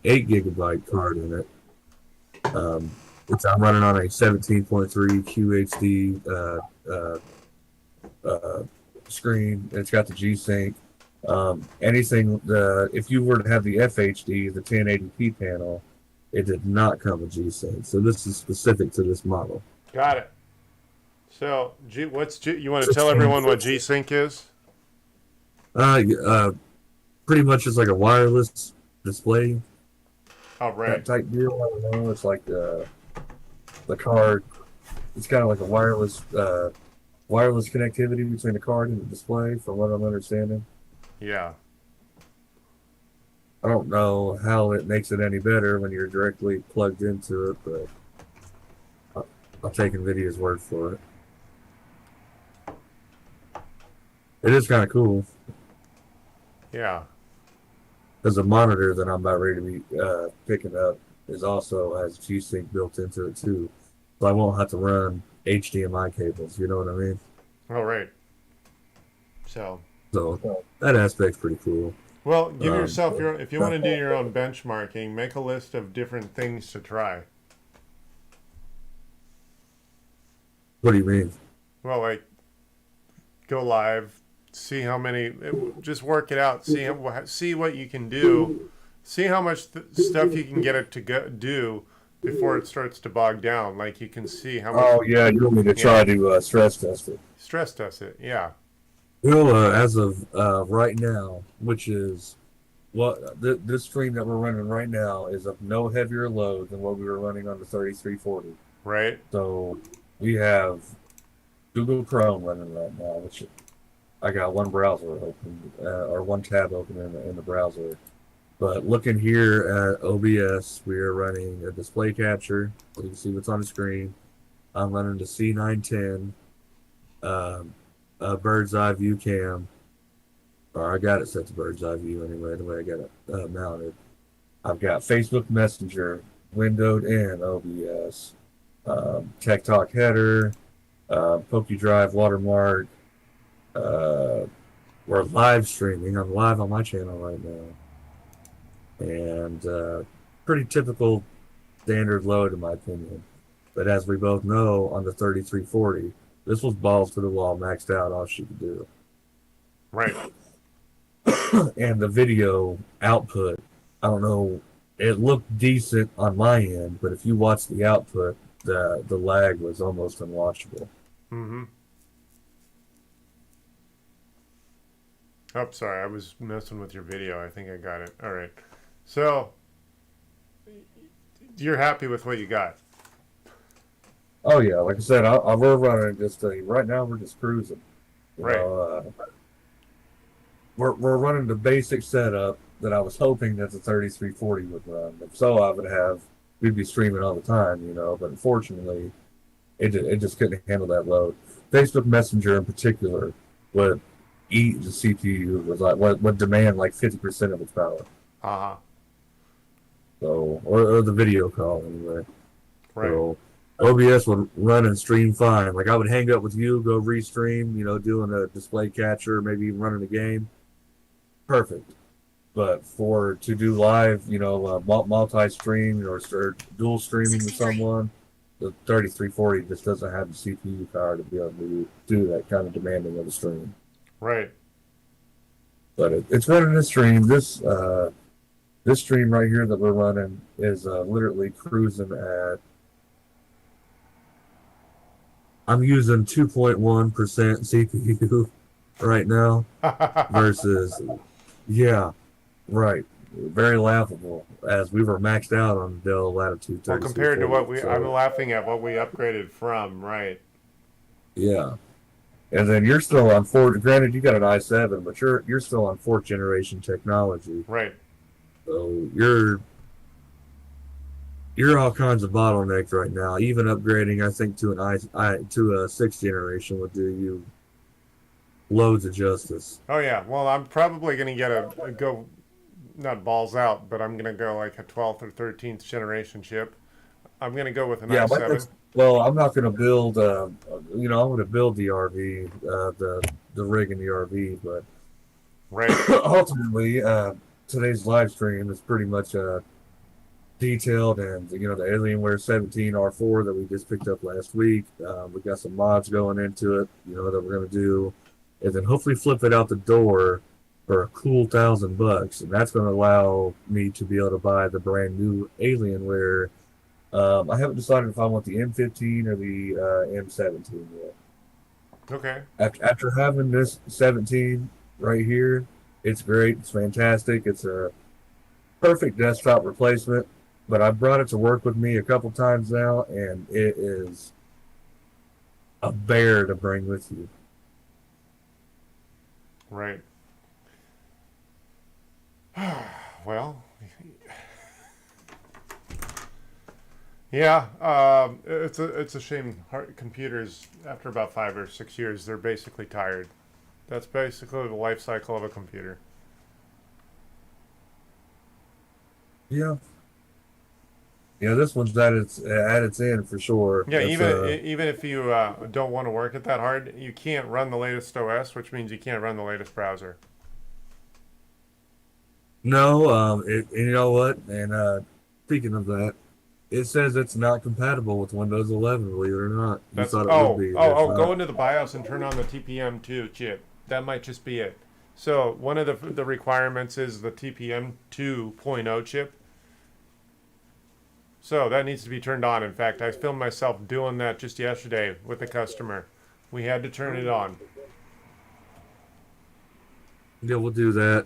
8GB card in it. I'm running on a 17.3 QHD screen. It's got the G-Sync. If you were to have the FHD, the 1080p panel, it did not come with G-Sync. So this is specific to this model. Got it. So, you want to tell everyone what G-Sync is? Pretty much it's like a wireless display Oh, right. type deal. I don't know. It's like the card. It's kind of like a wireless connectivity between the card and the display, from what I'm understanding. Yeah. I don't know how it makes it any better when you're directly plugged into it, but I'll take NVIDIA's word for it. It is kind of cool. Yeah. Because the monitor that I'm about ready to be picking up has G-Sync built into it too, so I won't have to run HDMI cables. You know what I mean? Oh, right. So that aspect's pretty cool. well, give yourself if you want to do your own benchmarking, make a list of different things to try. What do you mean? Well, like go live, see how many, just work it out, see what you can do, see how much stuff you can get it to do before it starts to bog down. Like you can see how much. Oh yeah, you want me to try to stress test it? Stress test it, yeah. Well, as of right now, which is this stream that we're running right now is of no heavier load than what we were running on the 3340. Right. So we have Google Chrome running right now, which I got one browser open or one tab open in the browser. But looking here at OBS, we are running a display capture, so you can see what's on the screen. I'm running the C910. A bird's eye view cam, or I got it set to bird's eye view anyway, the way I got it mounted. I've got Facebook Messenger windowed in OBS, Tech Talk header, PokeDrive watermark. We're live streaming. I'm live on my channel right now, and pretty typical standard load in my opinion. But as we both know, on the 3340. This was balls to the wall, maxed out, all she could do. Right. And the video output, I don't know, it looked decent on my end, but if you watch the output, the lag was almost unwatchable. Mm-hmm. Oh, sorry, I was messing with your video. I think I got it. All right. So, you're happy with what you got? Oh yeah, like I said, we're running just right now. We're just cruising. Right. We're running the basic setup that I was hoping that the 3340 would run. If so, we'd be streaming all the time, you know. But unfortunately, it just couldn't handle that load. Facebook Messenger in particular would eat the CPU, was like would demand like 50% of its power. Uh-huh. So or the video call anyway. Right. So, OBS would run and stream fine. Like I would hang up with you, go restream, you know, doing a display catcher, maybe even running a game. Perfect. But to do live, you know, multi-stream or dual streaming with someone, the 3340 just doesn't have the CPU power to be able to do that kind of demanding of a stream. Right. But it's running a stream. This stream right here that we're running is literally cruising at. I'm using 2.1% CPU right now versus, yeah, right. Very laughable as we were maxed out on Dell Latitude 30. Well, compared to I'm laughing at what we upgraded from, right? Yeah. And then you're still on granted you got an i7, but you're still on 4th generation technology. Right. So you're all kinds of bottlenecks right now. Even upgrading, I think, to a 6th generation would do you loads of justice. Oh yeah. Well, I'm probably gonna get not balls out, but I'm gonna go like a 12th or 13th generation chip. I'm gonna go with an i7. Well, I'm not gonna build. I'm gonna build the RV, the rig in the RV, but right. Ultimately, today's live stream is pretty much detailed, and the Alienware 17 R4 that we just picked up last week. We got some mods going into it, that we're gonna do, and then hopefully flip it out the door for a cool $1,000, and that's gonna allow me to be able to buy the brand new Alienware. I haven't decided if I want the M15 or the M17 yet. Okay. After having this 17 right here, it's great. It's fantastic. It's a perfect desktop replacement. But I've brought it to work with me a couple times now, and it is a bear to bring with you. Right. Well, yeah. It's a shame. Computers, after about 5 or 6 years, they're basically tired. That's basically the life cycle of a computer. Yeah. Yeah, this one's at its end for sure. Yeah, It's, even if you don't want to work it that hard, you can't run the latest OS, which means you can't run the latest browser. no, and you know what? And speaking of that, it says it's not compatible with Windows 11. Believe it or not, you That's thought it would be. It's go not. into the BIOS and turn on the TPM2 chip. That might just be it. So one of the requirements is the TPM 2.0 chip. So that needs to be turned on. In fact, I filmed myself doing that just yesterday with a customer. We had to turn it on. Yeah, we'll do that.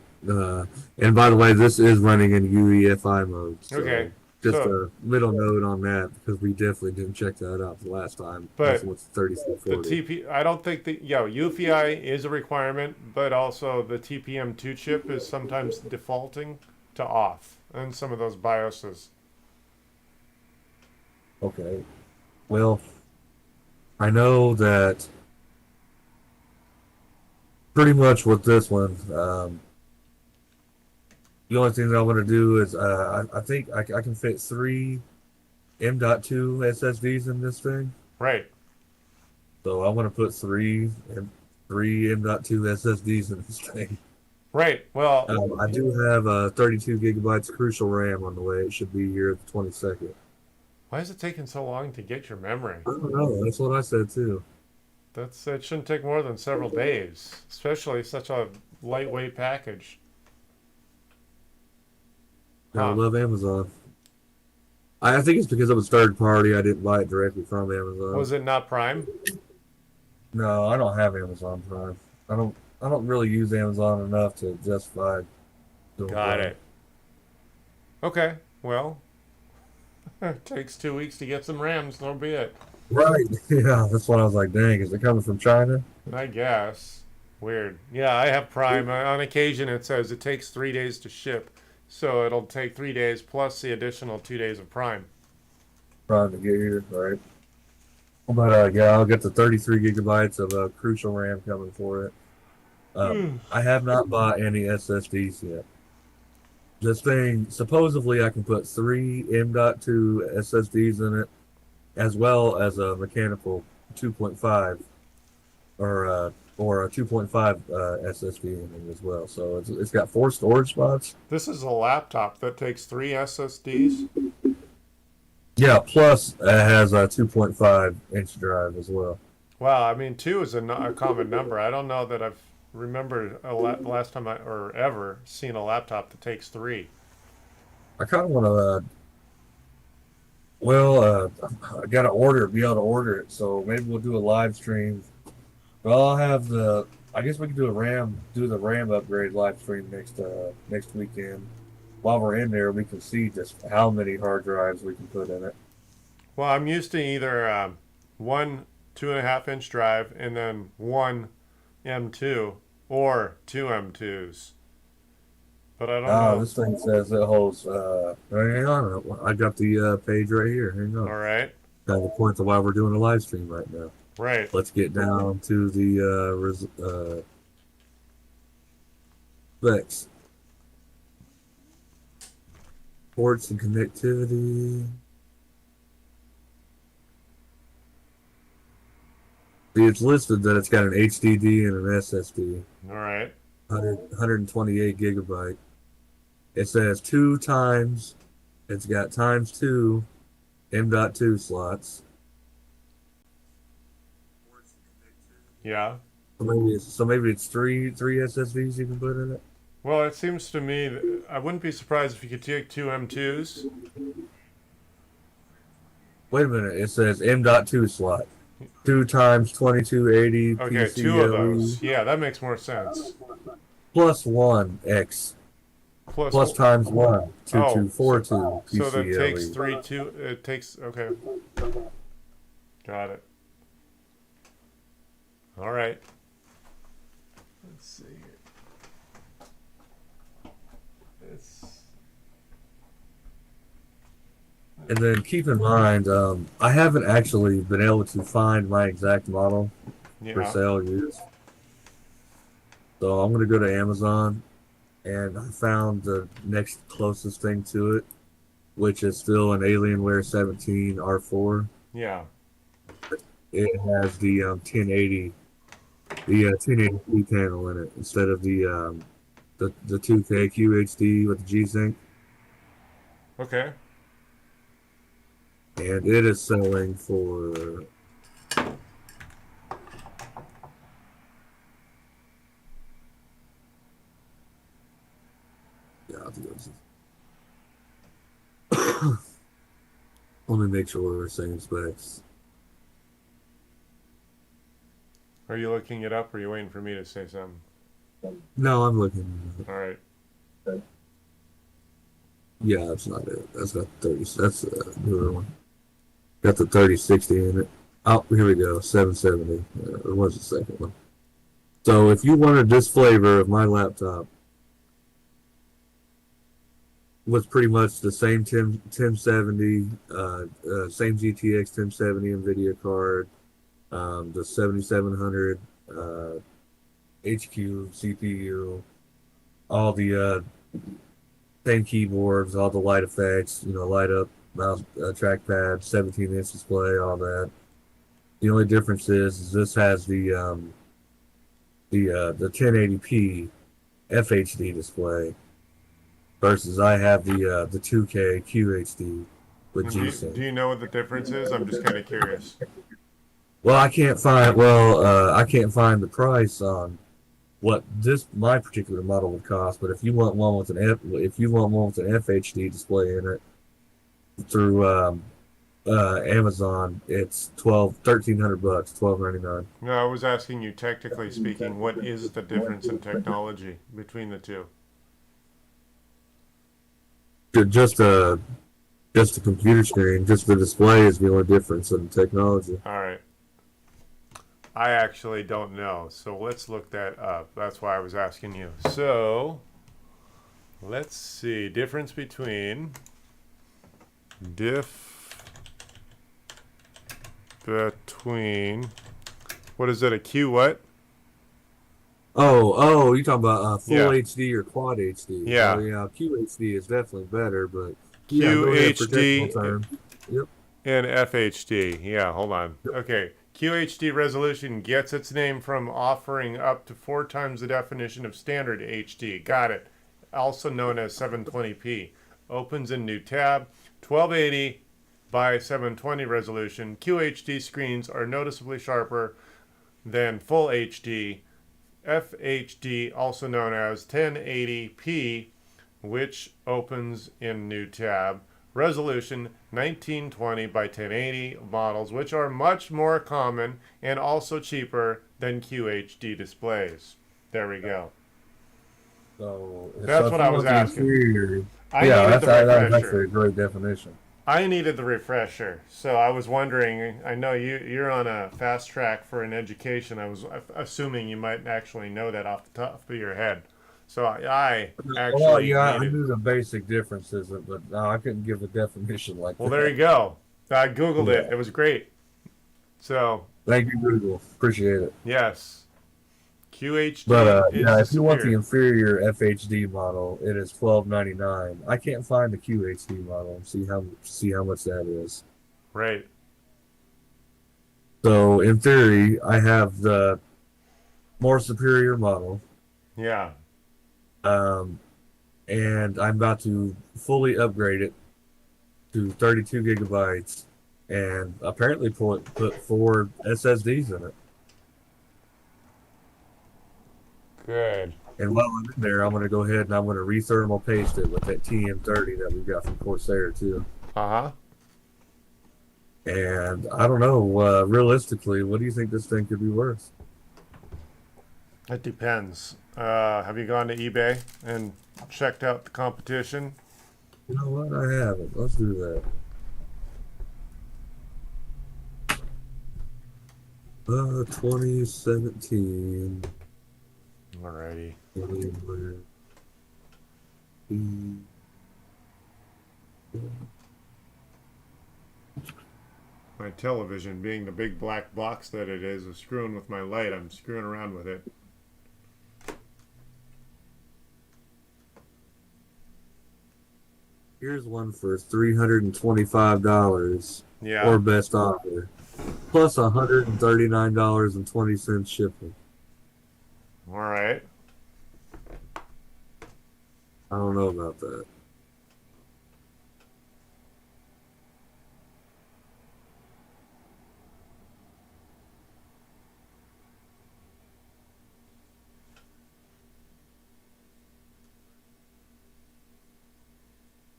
And by the way, this is running in UEFI mode. So Okay. just So a little note on that because we definitely didn't check that out the last time. But That's what's the 3640. I don't think that, yeah, UFI is a requirement, but also the TPM2 chip is sometimes defaulting to off in some of those BIOSes. Okay. Well, I know that pretty much with this one, the only thing that I want to do is I think I can fit three M.2 SSDs in this thing. Right. So I want to put three M.2 SSDs in this thing. Right. Well, I do have 32 gigabytes Crucial RAM on the way. It should be here the 22nd. why is it taking so long to get your memory? I don't know. That's what I said too. It shouldn't take more than several days, especially such a lightweight package. I Huh. love Amazon. I think it's because it was third party. I didn't buy it directly from Amazon. Was it not Prime? No, I don't have Amazon Prime. I don't really use Amazon enough to justify doing Got Prime. it. Okay. Well, it takes 2 weeks to get some RAM, so be it. Right. Yeah, that's why I was like, dang, is it coming from China? I guess. Weird. Yeah, I have Prime. On occasion, it says it takes 3 days to ship. So it'll take 3 days plus the additional 2 days of Prime. Prime to get here, right? But yeah, I'll get the 33 gigabytes of Crucial RAM coming for it. I have not bought any SSDs yet. This thing, supposedly, I can put three M.2 SSDs in it, as well as a mechanical 2.5 or a 2.5 SSD in it as well. So it's got four storage spots. This is a laptop that takes 3 SSDs. Yeah, plus it has a 2.5-inch drive as well. Wow, I mean, 2 is a common number. I don't know that I've remembered last time or ever seen a laptop that takes 3. I kind of want to. Well, I got to be able to order it. So maybe we'll do a live stream. Well, I'll have the. I guess we can do the RAM upgrade live stream next weekend. While we're in there, we can see just how many hard drives we can put in it. Well, I'm used to either one 2.5-inch drive and then one M2 or two M2s. But I don't know. This thing says it holds. Hang on, I got the page right here. Hang on. All right. The point to why we're doing a live stream right now. Right. Let's get down to the specs. Ports and connectivity. See, it's listed that it's got an HDD and an SSD. All right. 128 gigabyte. It says it's got times 2 M.2 slots. Yeah. So maybe it's three SSDs you can put in it. Well, it seems to me that I wouldn't be surprised if you could take two M2s. Wait a minute, it says M.2 slot. 2 times 2280 Okay, two of PCLE those. Yeah, that makes more sense. plus 1 X Plus, plus times 1 oh, 2242 so that takes PCLE. 3, 2. It takes, okay. Got it. All right. Let's see here. It's, And then keep in mind, I haven't actually been able to find my exact model for yeah. sale used. So I'm going to go to Amazon, and I found the next closest thing to it, which is still an Alienware 17 R4. Yeah. It has the 1080, the 1080p panel in it instead of the 2K QHD with the G-Sync, Okay. and it is selling for yeah. I'll do this. Let me make sure we're same specs. Are you looking it up or are you waiting for me to say something? No, I'm looking. All right. Yeah, that's not it. That's got 30. That's a newer one. Got the 3060 in it. Oh, here we go. 770. It was the second one. So if you wanted this flavor of my laptop, was pretty much the same 1070, same GTX 1070 NVIDIA card, the 7700 HQ CPU, all the same keyboards, all the light effects, light up mouse, trackpad, 17-inch display, all that. The only difference is this has the 1080p FHD display versus I have the 2K QHD with And do G-Sync. you know what the difference is? I'm just kind of curious. Well, I can't find the price on what my particular model would cost, but if you want one with an FHD display in it through Amazon, it's $1,300, $1,299. No, I was asking you, technically speaking, what is the difference in technology between the two? Just a computer screen, just the display is the only difference in technology. All right. I actually don't know, so let's look that up. That's why I was asking you. So, let's see. Difference between what is it, a Q what? Oh, you talking about full Yeah. HD or quad HD? Yeah. Oh, yeah, QHD is definitely better, but yeah, go ahead for QHD technical terms. Yep. and FHD. Yeah, hold on. Okay. QHD resolution gets its name from offering up to 4 times the definition of standard HD. Got it. Also known as 720p. Opens in new tab. 1280 by 720 resolution. QHD screens are noticeably sharper than full HD. FHD, also known as 1080p, which opens in new tab. Resolution 1920 by 1080 models, which are much more common and also cheaper than QHD displays. There we go. So That's if what you I was want the asking. inferior- I yeah, needed that's the actually refresher. a great definition. I needed the refresher, so I was wondering. I know you're on a fast track for an education. I was assuming you might actually know that off the top of your head. So I actually Well, yeah, I needed. knew the basic differences, but no, I couldn't give a definition like Well, that. there you go. I googled it. Yeah. It was great. So Thank you, Google. Appreciate it. yes, QHD But is yeah, if you want the superior. inferior FHD model, it is $1,299. I can't find the QHD model. See how much that is. Right. So in theory, I have the more superior model, Yeah. and I'm about to fully upgrade it to 32 gigabytes, and apparently put 4 SSDs in it. Good. And while I'm in there, I'm going to go ahead and I'm going to rethermal paste it with that TM30 that we got from Corsair too. Uh huh. And I don't know, realistically, what do you think this thing could be worth? It depends. Have you gone to eBay and checked out the competition? You know what? I haven't. Let's do that. 2017. Alrighty. My television, being the big black box that it is screwing with my light. I'm screwing around with it. Here's one for $325 Yeah. or best offer, plus $139.20 shipping. All right. I don't know about that.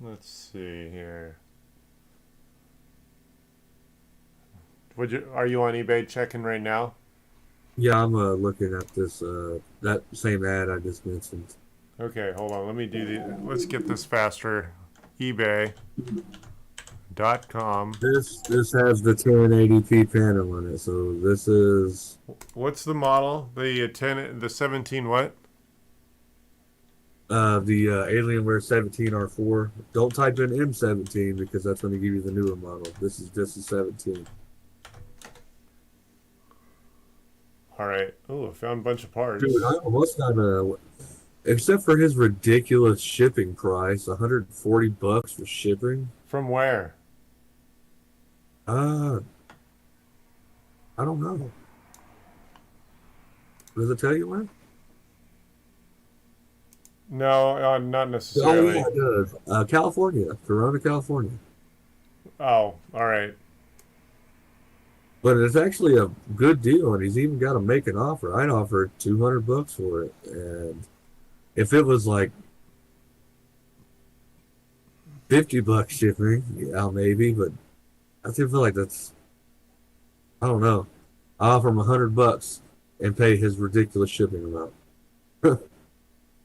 Let's see here. Are you on eBay checking right now? Yeah, I'm looking at this that same ad I just mentioned. Okay, hold on. Let me do the. Let's get this faster. eBay.com. This has the 1080p panel in it, so this is What's the model? The 17 what? the Alienware 17R4. Don't type in M17 because that's going to give you the newer model. This is just the 17. All right. Oh, I found a bunch of parts. Dude, I almost got a, except for his ridiculous shipping price, $140 for shipping. From where? I don't know. Does it tell you where? No, not Oh necessarily. yeah, it does. California, Corona, California. Oh, all right. But it's actually a good deal, and he's even got to make an offer. I'd offer $200 for it, and if it was like $50 shipping, yeah, maybe. But I still feel like that's, I don't know. I offer him $100 and pay his ridiculous shipping amount.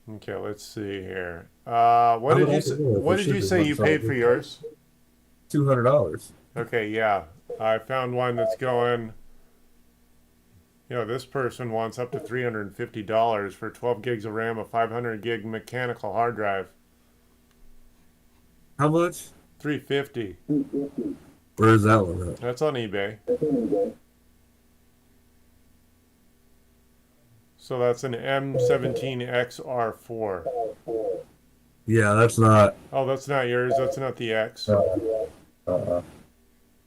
Okay, let's see here. What did you say? What did you say you paid for yours? $200. Okay, yeah. I found one that's going. This person wants up to $350 for 12 gigs of RAM, a 500 gig mechanical hard drive. How much? $350. Where is that one at? That's on eBay. So that's an M17XR4. Yeah, that's not. Oh, that's not yours. That's not the X.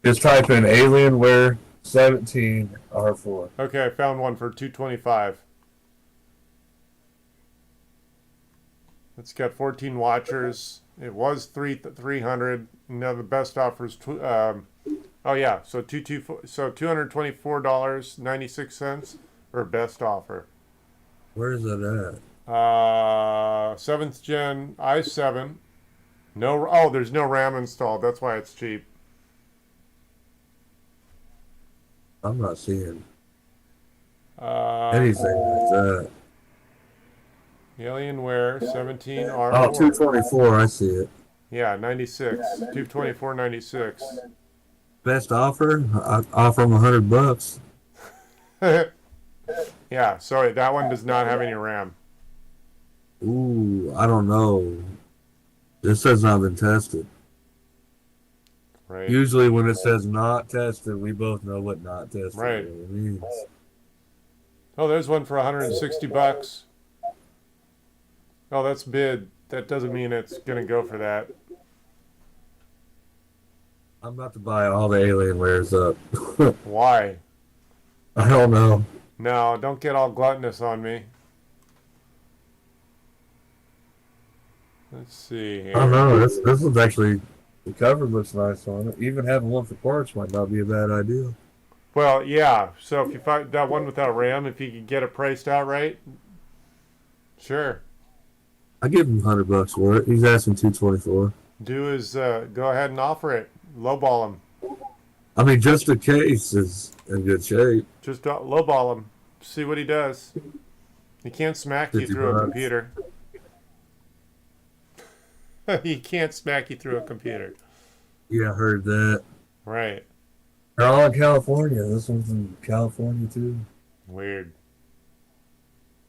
Just type in Alienware 17 R4. Okay, I found one for $225. It's got 14 watchers. It was 300. Now the best offer is oh yeah, so $224.96 or best offer. Where is that at? 7th gen i7. There's no RAM installed. That's why it's cheap. I'm not seeing Anything anything like that. Alienware 17R4. Oh, 224. I see it. Yeah, 96. 224.96. Best offer? I offer him $100. Yeah, sorry, that one does not have any RAM. Ooh, I don't know. This has not been tested. Right. Usually, when it says not tested, we both know what not tested Right. really means. Oh, there's one for $160. Oh, that's bid. That doesn't mean it's gonna go for that. I'm about to buy all the Alienwares up. Why? I don't know. No, don't get all gluttonous on me. Let's see here. I don't know. This one's actually, the cover looks nice on it. Even having one for parts might not be a bad idea. Well, yeah. So if you find that one without RAM, if you could get it priced outright, sure. I give him $100 for it. He's asking 224. Do is go ahead and offer it. Lowball him. I mean, just the case is in good shape. Just lowball him. See what he does. He can't smack you 50 through a bucks. computer. He can't smack you through a computer. Yeah, I heard that. Right. They're all in California. This one's in California too. Weird.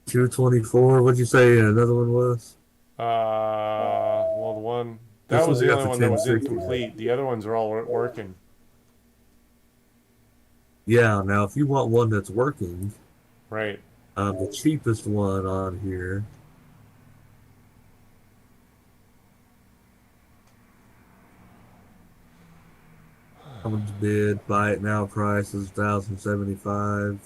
224. What'd you say another one was? Well, the one This that was one's the got only the one that was 1060. incomplete. The other ones are all working. Yeah. Now, if you want one that's working, Right. the cheapest one on here. Someone's bid. Buy it now. Price is $1,075.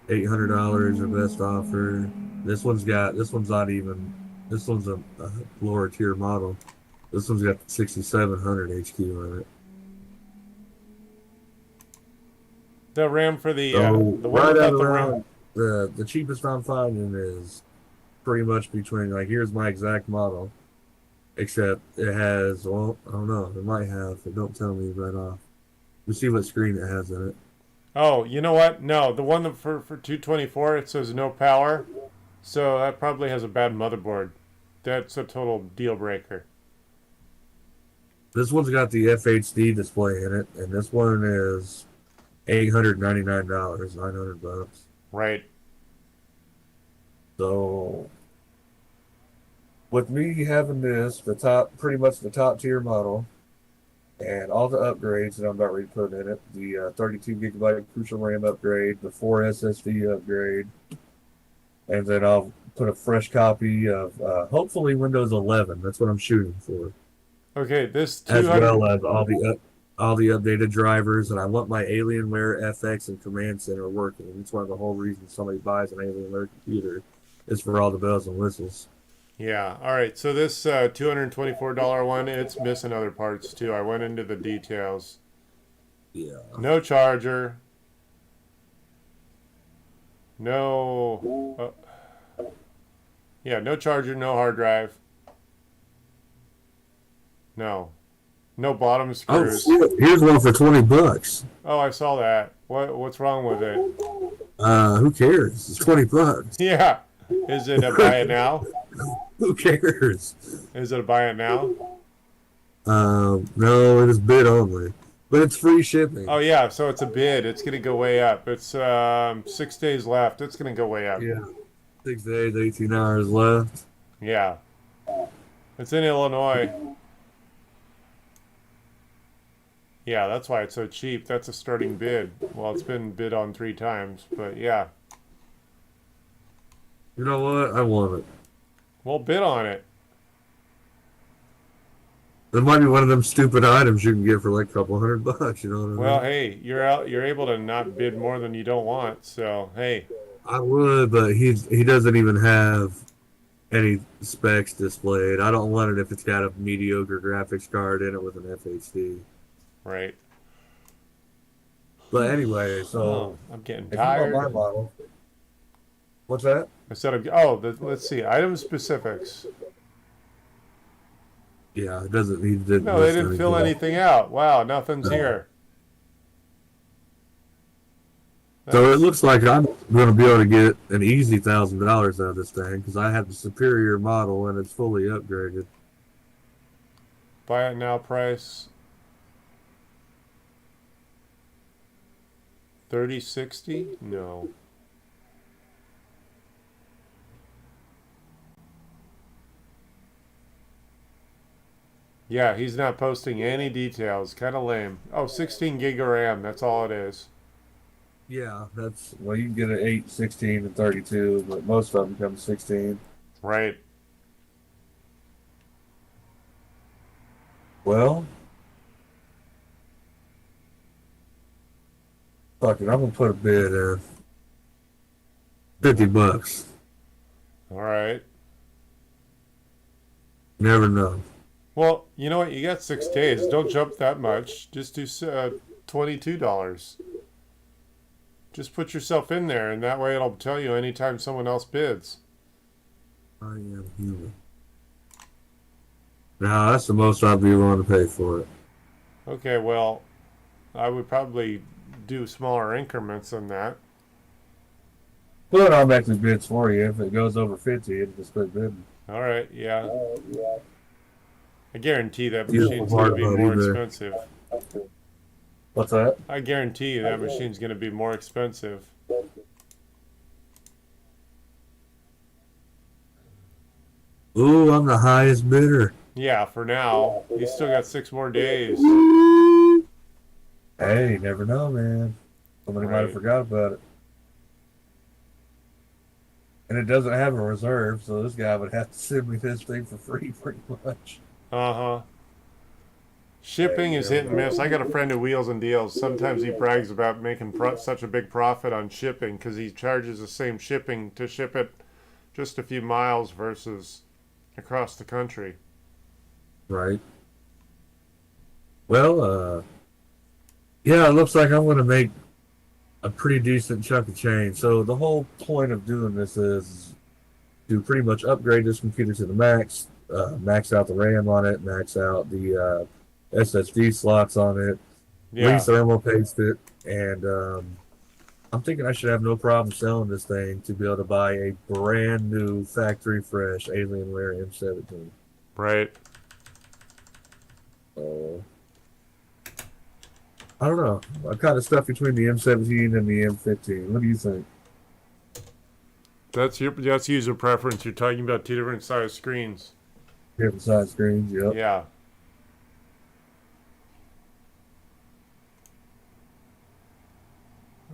$800 your best offer. This one's not even. This one's a lower tier model. This one's got 6700 HQ on it. The RAM for the So one right without at the RAM. around the cheapest I'm finding is pretty much between, like, here's my exact model, except it has, well, I don't know, it might have, but don't tell me right off. Let's see what screen it has in it. Oh, you know what? No, the one that for 224 it says no power, so that probably has a bad motherboard. That's a total deal breaker. This one's got the FHD display in it, and this one is $899, $900. Right. So with me having this, pretty much the top tier model, and all the upgrades that I'm about ready to put in it, the 32 gigabyte Crucial RAM upgrade, the 4 SSD upgrade, and then I'll put a fresh copy of hopefully Windows 11. That's what I'm shooting for, Okay, this as 200. well as all the updated drivers, and I want my Alienware FX and Command Center working. It's one of the whole reasons somebody buys an Alienware computer is for all the bells and whistles. Yeah. All right. So this $224 one, it's missing other parts too. I went into the details. Yeah. No charger. No. Yeah, no charger, no hard drive. No. No bottom Oh screws. shit! Here's one for $20. Oh, I saw that. What's wrong with it? Who cares? It's $20. Yeah. Is it a buy it now? Who cares? Is it a buy it now? No, it is bid only, but it's free shipping. Oh yeah, so it's a bid. It's gonna go way up. It's 6 days left. It's gonna go way up. Yeah, 6 days, 18 hours left. Yeah. It's in Illinois. Yeah, that's why it's so cheap. That's a starting bid. Well, it's been bid on 3 times, but yeah. You know what? I want it. Well, bid on it. It might be one of them stupid items you can get for like a couple $100. You know what I mean? Well, hey, you're able to not bid more than you don't want. So, hey. I would, but he doesn't even have any specs displayed. I don't want it if it's got a mediocre graphics card in it with an FHD. Right. But anyway, so Oh, I'm getting if you want my tired. model, what's that? Instead of let's see, item specifics. Yeah, it doesn't. He didn't. No, they list didn't fill anything. anything out. Wow, nothing's No. here. So it That's- looks like I'm going to be able to get an easy $1,000 out of this thing because I have the superior model and it's fully upgraded. Buy it now price 3060? No. Yeah, he's not posting any details. Kind of lame. Oh, 16 gig of RAM. That's all it is. Yeah, that's well. You can get an 8, 16, and 32, but most of them come 16. Right. Well, fuck it. I'm gonna put a bid in. $50. All right. Never know. Well, you know what? You got 6 days. Don't jump that much. Just do $22. Just put yourself in there, and that way it'll tell you anytime someone else bids. I am human. Now that's the most I'd be willing to pay for it. Okay, well, I would probably do smaller increments than that. But I'll make the bids for you. If it goes over 50, it'll just quit bidding. All right, yeah. I guarantee that Beautiful machine's going to part be about more eBay. expensive. What's that? I guarantee you that machine's going to be more expensive. Ooh, I'm the highest bidder. Yeah, for now. You still got 6 more days. Hey, you never know, man. Somebody might have Right. forgot about it. And it doesn't have a reserve, so this guy would have to send me this thing for free, pretty much. Uh-huh. Shipping is hit and miss. I got a friend who wheels and deals. Sometimes he brags about making such a big profit on shipping because he charges the same shipping to ship it just a few miles versus across the country. Right. Well, yeah, it looks like I'm going to make a pretty decent chunk of change. So the whole point of doing this is to pretty much upgrade this computer to the max, max out the RAM on it, max out the SSD slots on it, Yeah. re-thermal paste it, and I'm thinking I should have no problem selling this thing to be able to buy a brand new factory fresh Alienware M17. Right. I don't know. I'm kind of stuck between the M17 and the M15. What do you think? That's user preference. You're talking about 2 different size screens. Different side screens, yep. Yeah.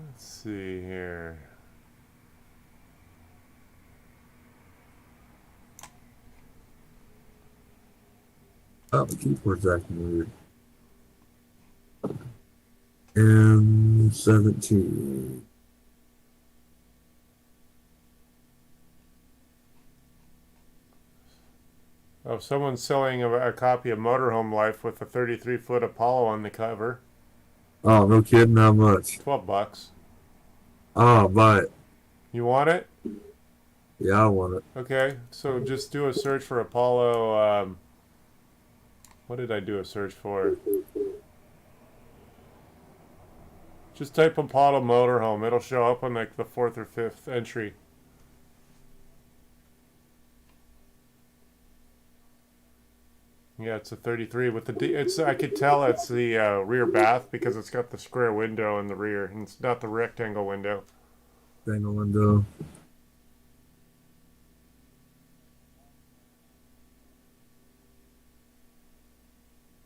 Let's see here. Oh, the keyboard's acting weird. M17. Oh, someone's selling a copy of Motorhome Life with a 33-foot Apollo on the cover. Oh, no kidding, how much? $12. Oh, I'll buy it. You want it? Yeah, I want it. Okay, so just do a search for Apollo. What did I do a search for? Just type Apollo Motorhome. It'll show up on like the 4th or 5th entry. Yeah, it's a 33 with the it's. I could tell it's the rear bath because it's got the square window in the rear, and it's not the rectangle window. Single window.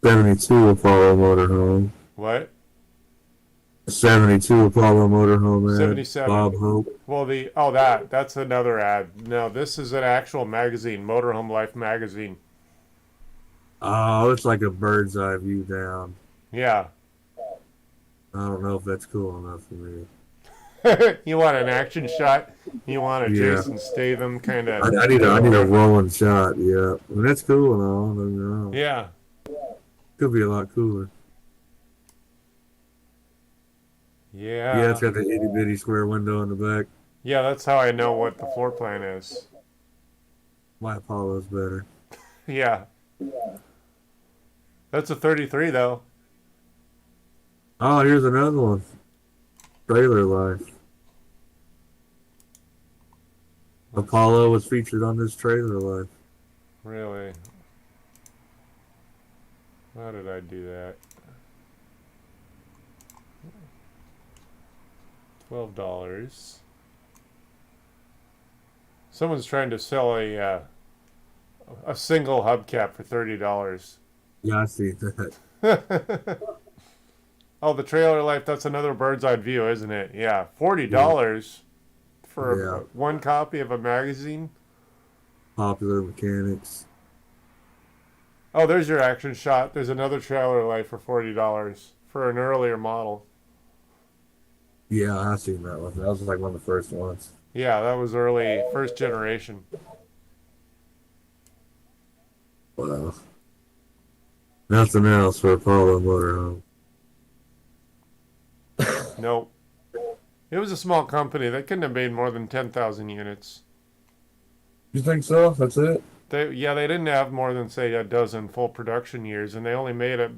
'72 Apollo Motorhome. What? 72 Apollo Motorhome ad. 77. Bob Hope. Well, that's another ad. No, this is an actual magazine, Motorhome Life magazine. Oh, it's like a bird's eye view down. Yeah. I don't know if that's cool enough for me. You want an action shot? You want a Yeah. Jason Statham kind of? I need a rolling shot. Yeah, I mean, that's cool and all. Don't get me wrong. Yeah. Could be a lot cooler. Yeah. Yeah, it's got the itty bitty square window in the back. Yeah, that's how I know what the floor plan is. My Apollo's better. Yeah. That's a 33 though. Oh, here's another one. Trailer Life. Apollo was featured on this Trailer Life. Really? How did I do that? $12. Someone's trying to sell a single hubcap for $30. Yeah, I see that. Oh, the Trailer Life, that's another bird's eye view, isn't it? Yeah, $40 for Yeah. one copy of a magazine. Popular Mechanics. Oh, there's your action shot. There's another Trailer Life for $40 for an earlier model. Yeah, I seen that one. That was like one of the first ones. Yeah, that was early, first generation. Wow. Nothing else for Apollo Motorhome. Nope. It was a small company. They couldn't have made more than 10,000 units. You think so? That's it? They didn't have more than say a dozen full production years, and they only made it.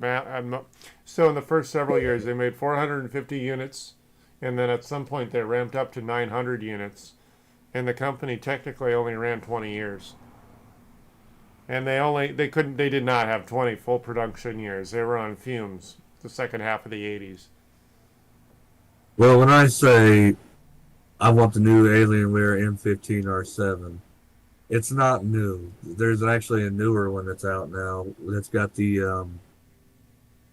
So in the first several years, they made 450 units, and then at some point they ramped up to 900 units, and the company technically only ran 20 years. And they did not have 20 full production years. They were on fumes the second half of the 80s. Well, when I say I want the new Alienware M15R7, it's not new. There's actually a newer one that's out now that's got the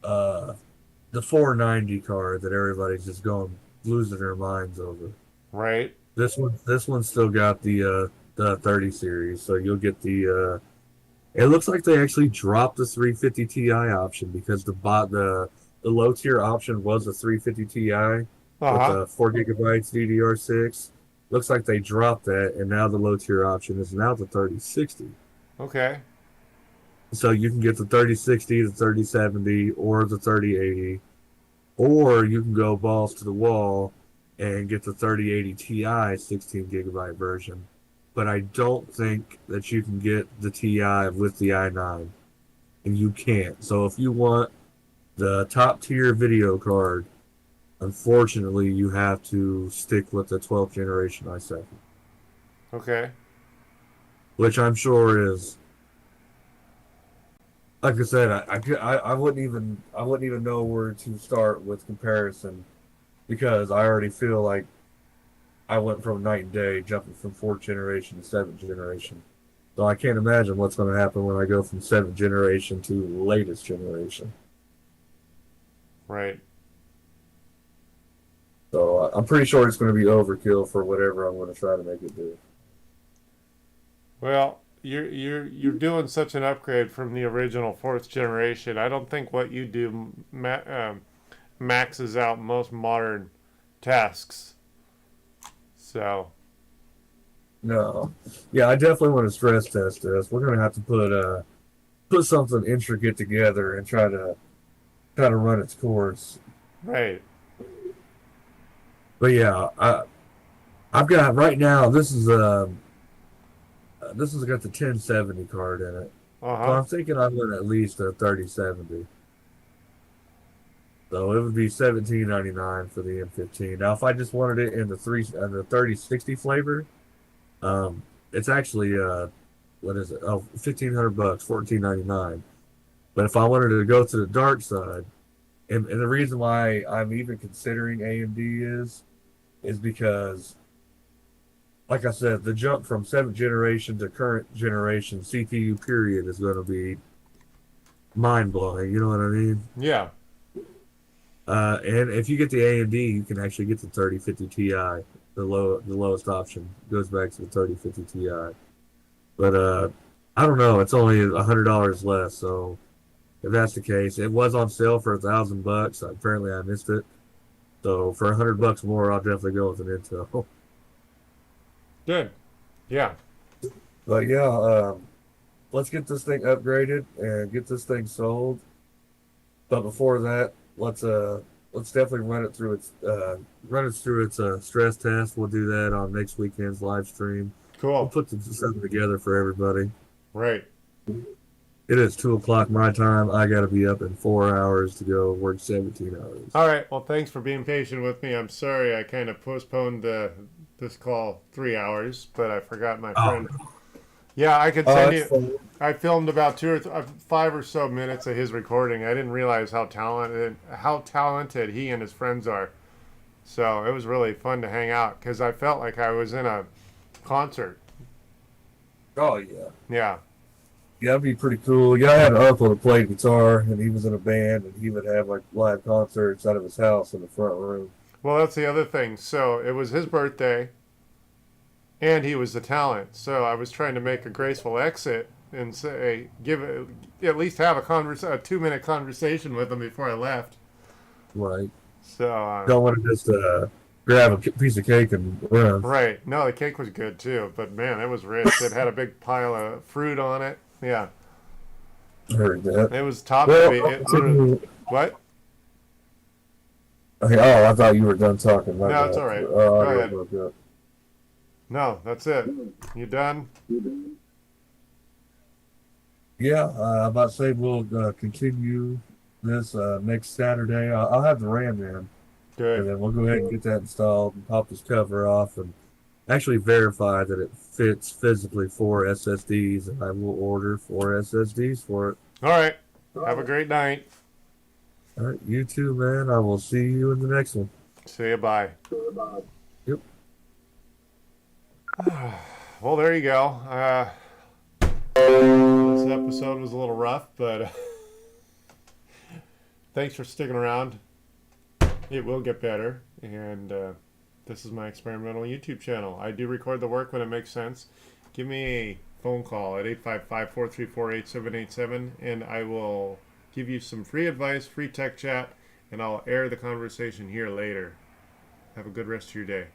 490 card that everybody's just going losing their minds over. Right? This one's still got the 30 series, so you'll get the. It looks like they actually dropped the 350 Ti option because the low tier option was a 350 Ti Uh-huh. with 4 gigabytes DDR6. Looks like they dropped that, and now the low tier option is now the 3060. Okay. So you can get the 3060, the 3070, or the 3080, or you can go balls to the wall and get the 3080 Ti 16 gigabyte version. But I don't think that you can get the Ti with the i9, and you can't. So if you want the top tier video card, unfortunately, you have to stick with the 12th generation i7, Okay. which I'm sure is, like I said, I wouldn't even know where to start with comparison because I already feel like I went from night and day, jumping from 4th generation to 7th generation. So I can't imagine what's going to happen when I go from 7th generation to latest generation. Right. So I'm pretty sure it's going to be overkill for whatever I'm going to try to make it do. Well, you're doing such an upgrade from the original 4th generation. I don't think what you do maxes out most modern tasks. So. No, yeah, I definitely want to stress test this. We're going to have to put something intricate together and try to run its course. Right. But yeah, I've got right now. This has got the 1070 card in it. So Uh-huh. I'm thinking I'm going to at least a 3070. So it would be $17.99 for the M15. Now, if I just wanted it in the 3060 flavor, it's actually what is it? Oh, $1,500, $14.99. But if I wanted to go to the dark side, and the reason why I'm even considering AMD is because, like I said, the jump from 7th generation to current generation CPU period is going to be mind blowing. You know what I mean? Yeah. And if you get the AMD, you can actually get the 3050 Ti. The lowest option goes back to the 3050 Ti. But I don't know. It's only $100 less. So if that's the case, it was on sale for $1,000. Apparently, I missed it. So for $100 more, I'll definitely go with an Intel. Good. Yeah. But yeah, let's get this thing upgraded and get this thing sold. But before that, let's definitely run it through its stress test. We'll do that on next weekend's live stream. We'll Cool. put something together for everybody. Right. It is 2 o'clock my time. I got to be up in 4 hours to go work 17 hours. All right. Well, thanks for being patient with me. I'm sorry I kind of postponed this call 3 hours, but I forgot my friend. Yeah, I could send you. Fun. I filmed about 5 or so minutes of his recording. I didn't realize how talented he and his friends are. So it was really fun to hang out because I felt like I was in a concert. Oh yeah, Yeah. yeah, that'd be pretty cool. Yeah, I had an uncle that played guitar, and he was in a band, and he would have like live concerts out of his house in the front room. Well, that's the other thing. So it was his birthday, and he was the talent. So I was trying to make a graceful exit and say, at least have a 2-minute conversation with him before I left. Right. So Don't want to just grab a piece of cake and run. right. No, the cake was good too, but man, it was rich. It had a big pile of fruit on it. Yeah, I heard that. it was top Well, heavy. What? okay, oh, I thought you were done talking. My No, bad. it's all right. Oh, Go I ahead. got broke up. No, that's it. You done? Yeah, I'm about to say we'll continue this next Saturday. I'll have the RAM in, and Good. then we'll go ahead and get that installed and pop this cover off and actually verify that it fits physically for SSDs, and I will order 4 SSDs for it. All right. Have a great night. All right, you too, man. I will see you in the next one. See you. Bye. Yep. Well, there you go. This episode was a little rough, but thanks for sticking around. It will get better, and this is my experimental YouTube channel. I do record the work when it makes sense. Give me a phone call at 855-434-8787, and I will give you some free advice, free tech chat, and I'll air the conversation here later. Have a good rest of your day.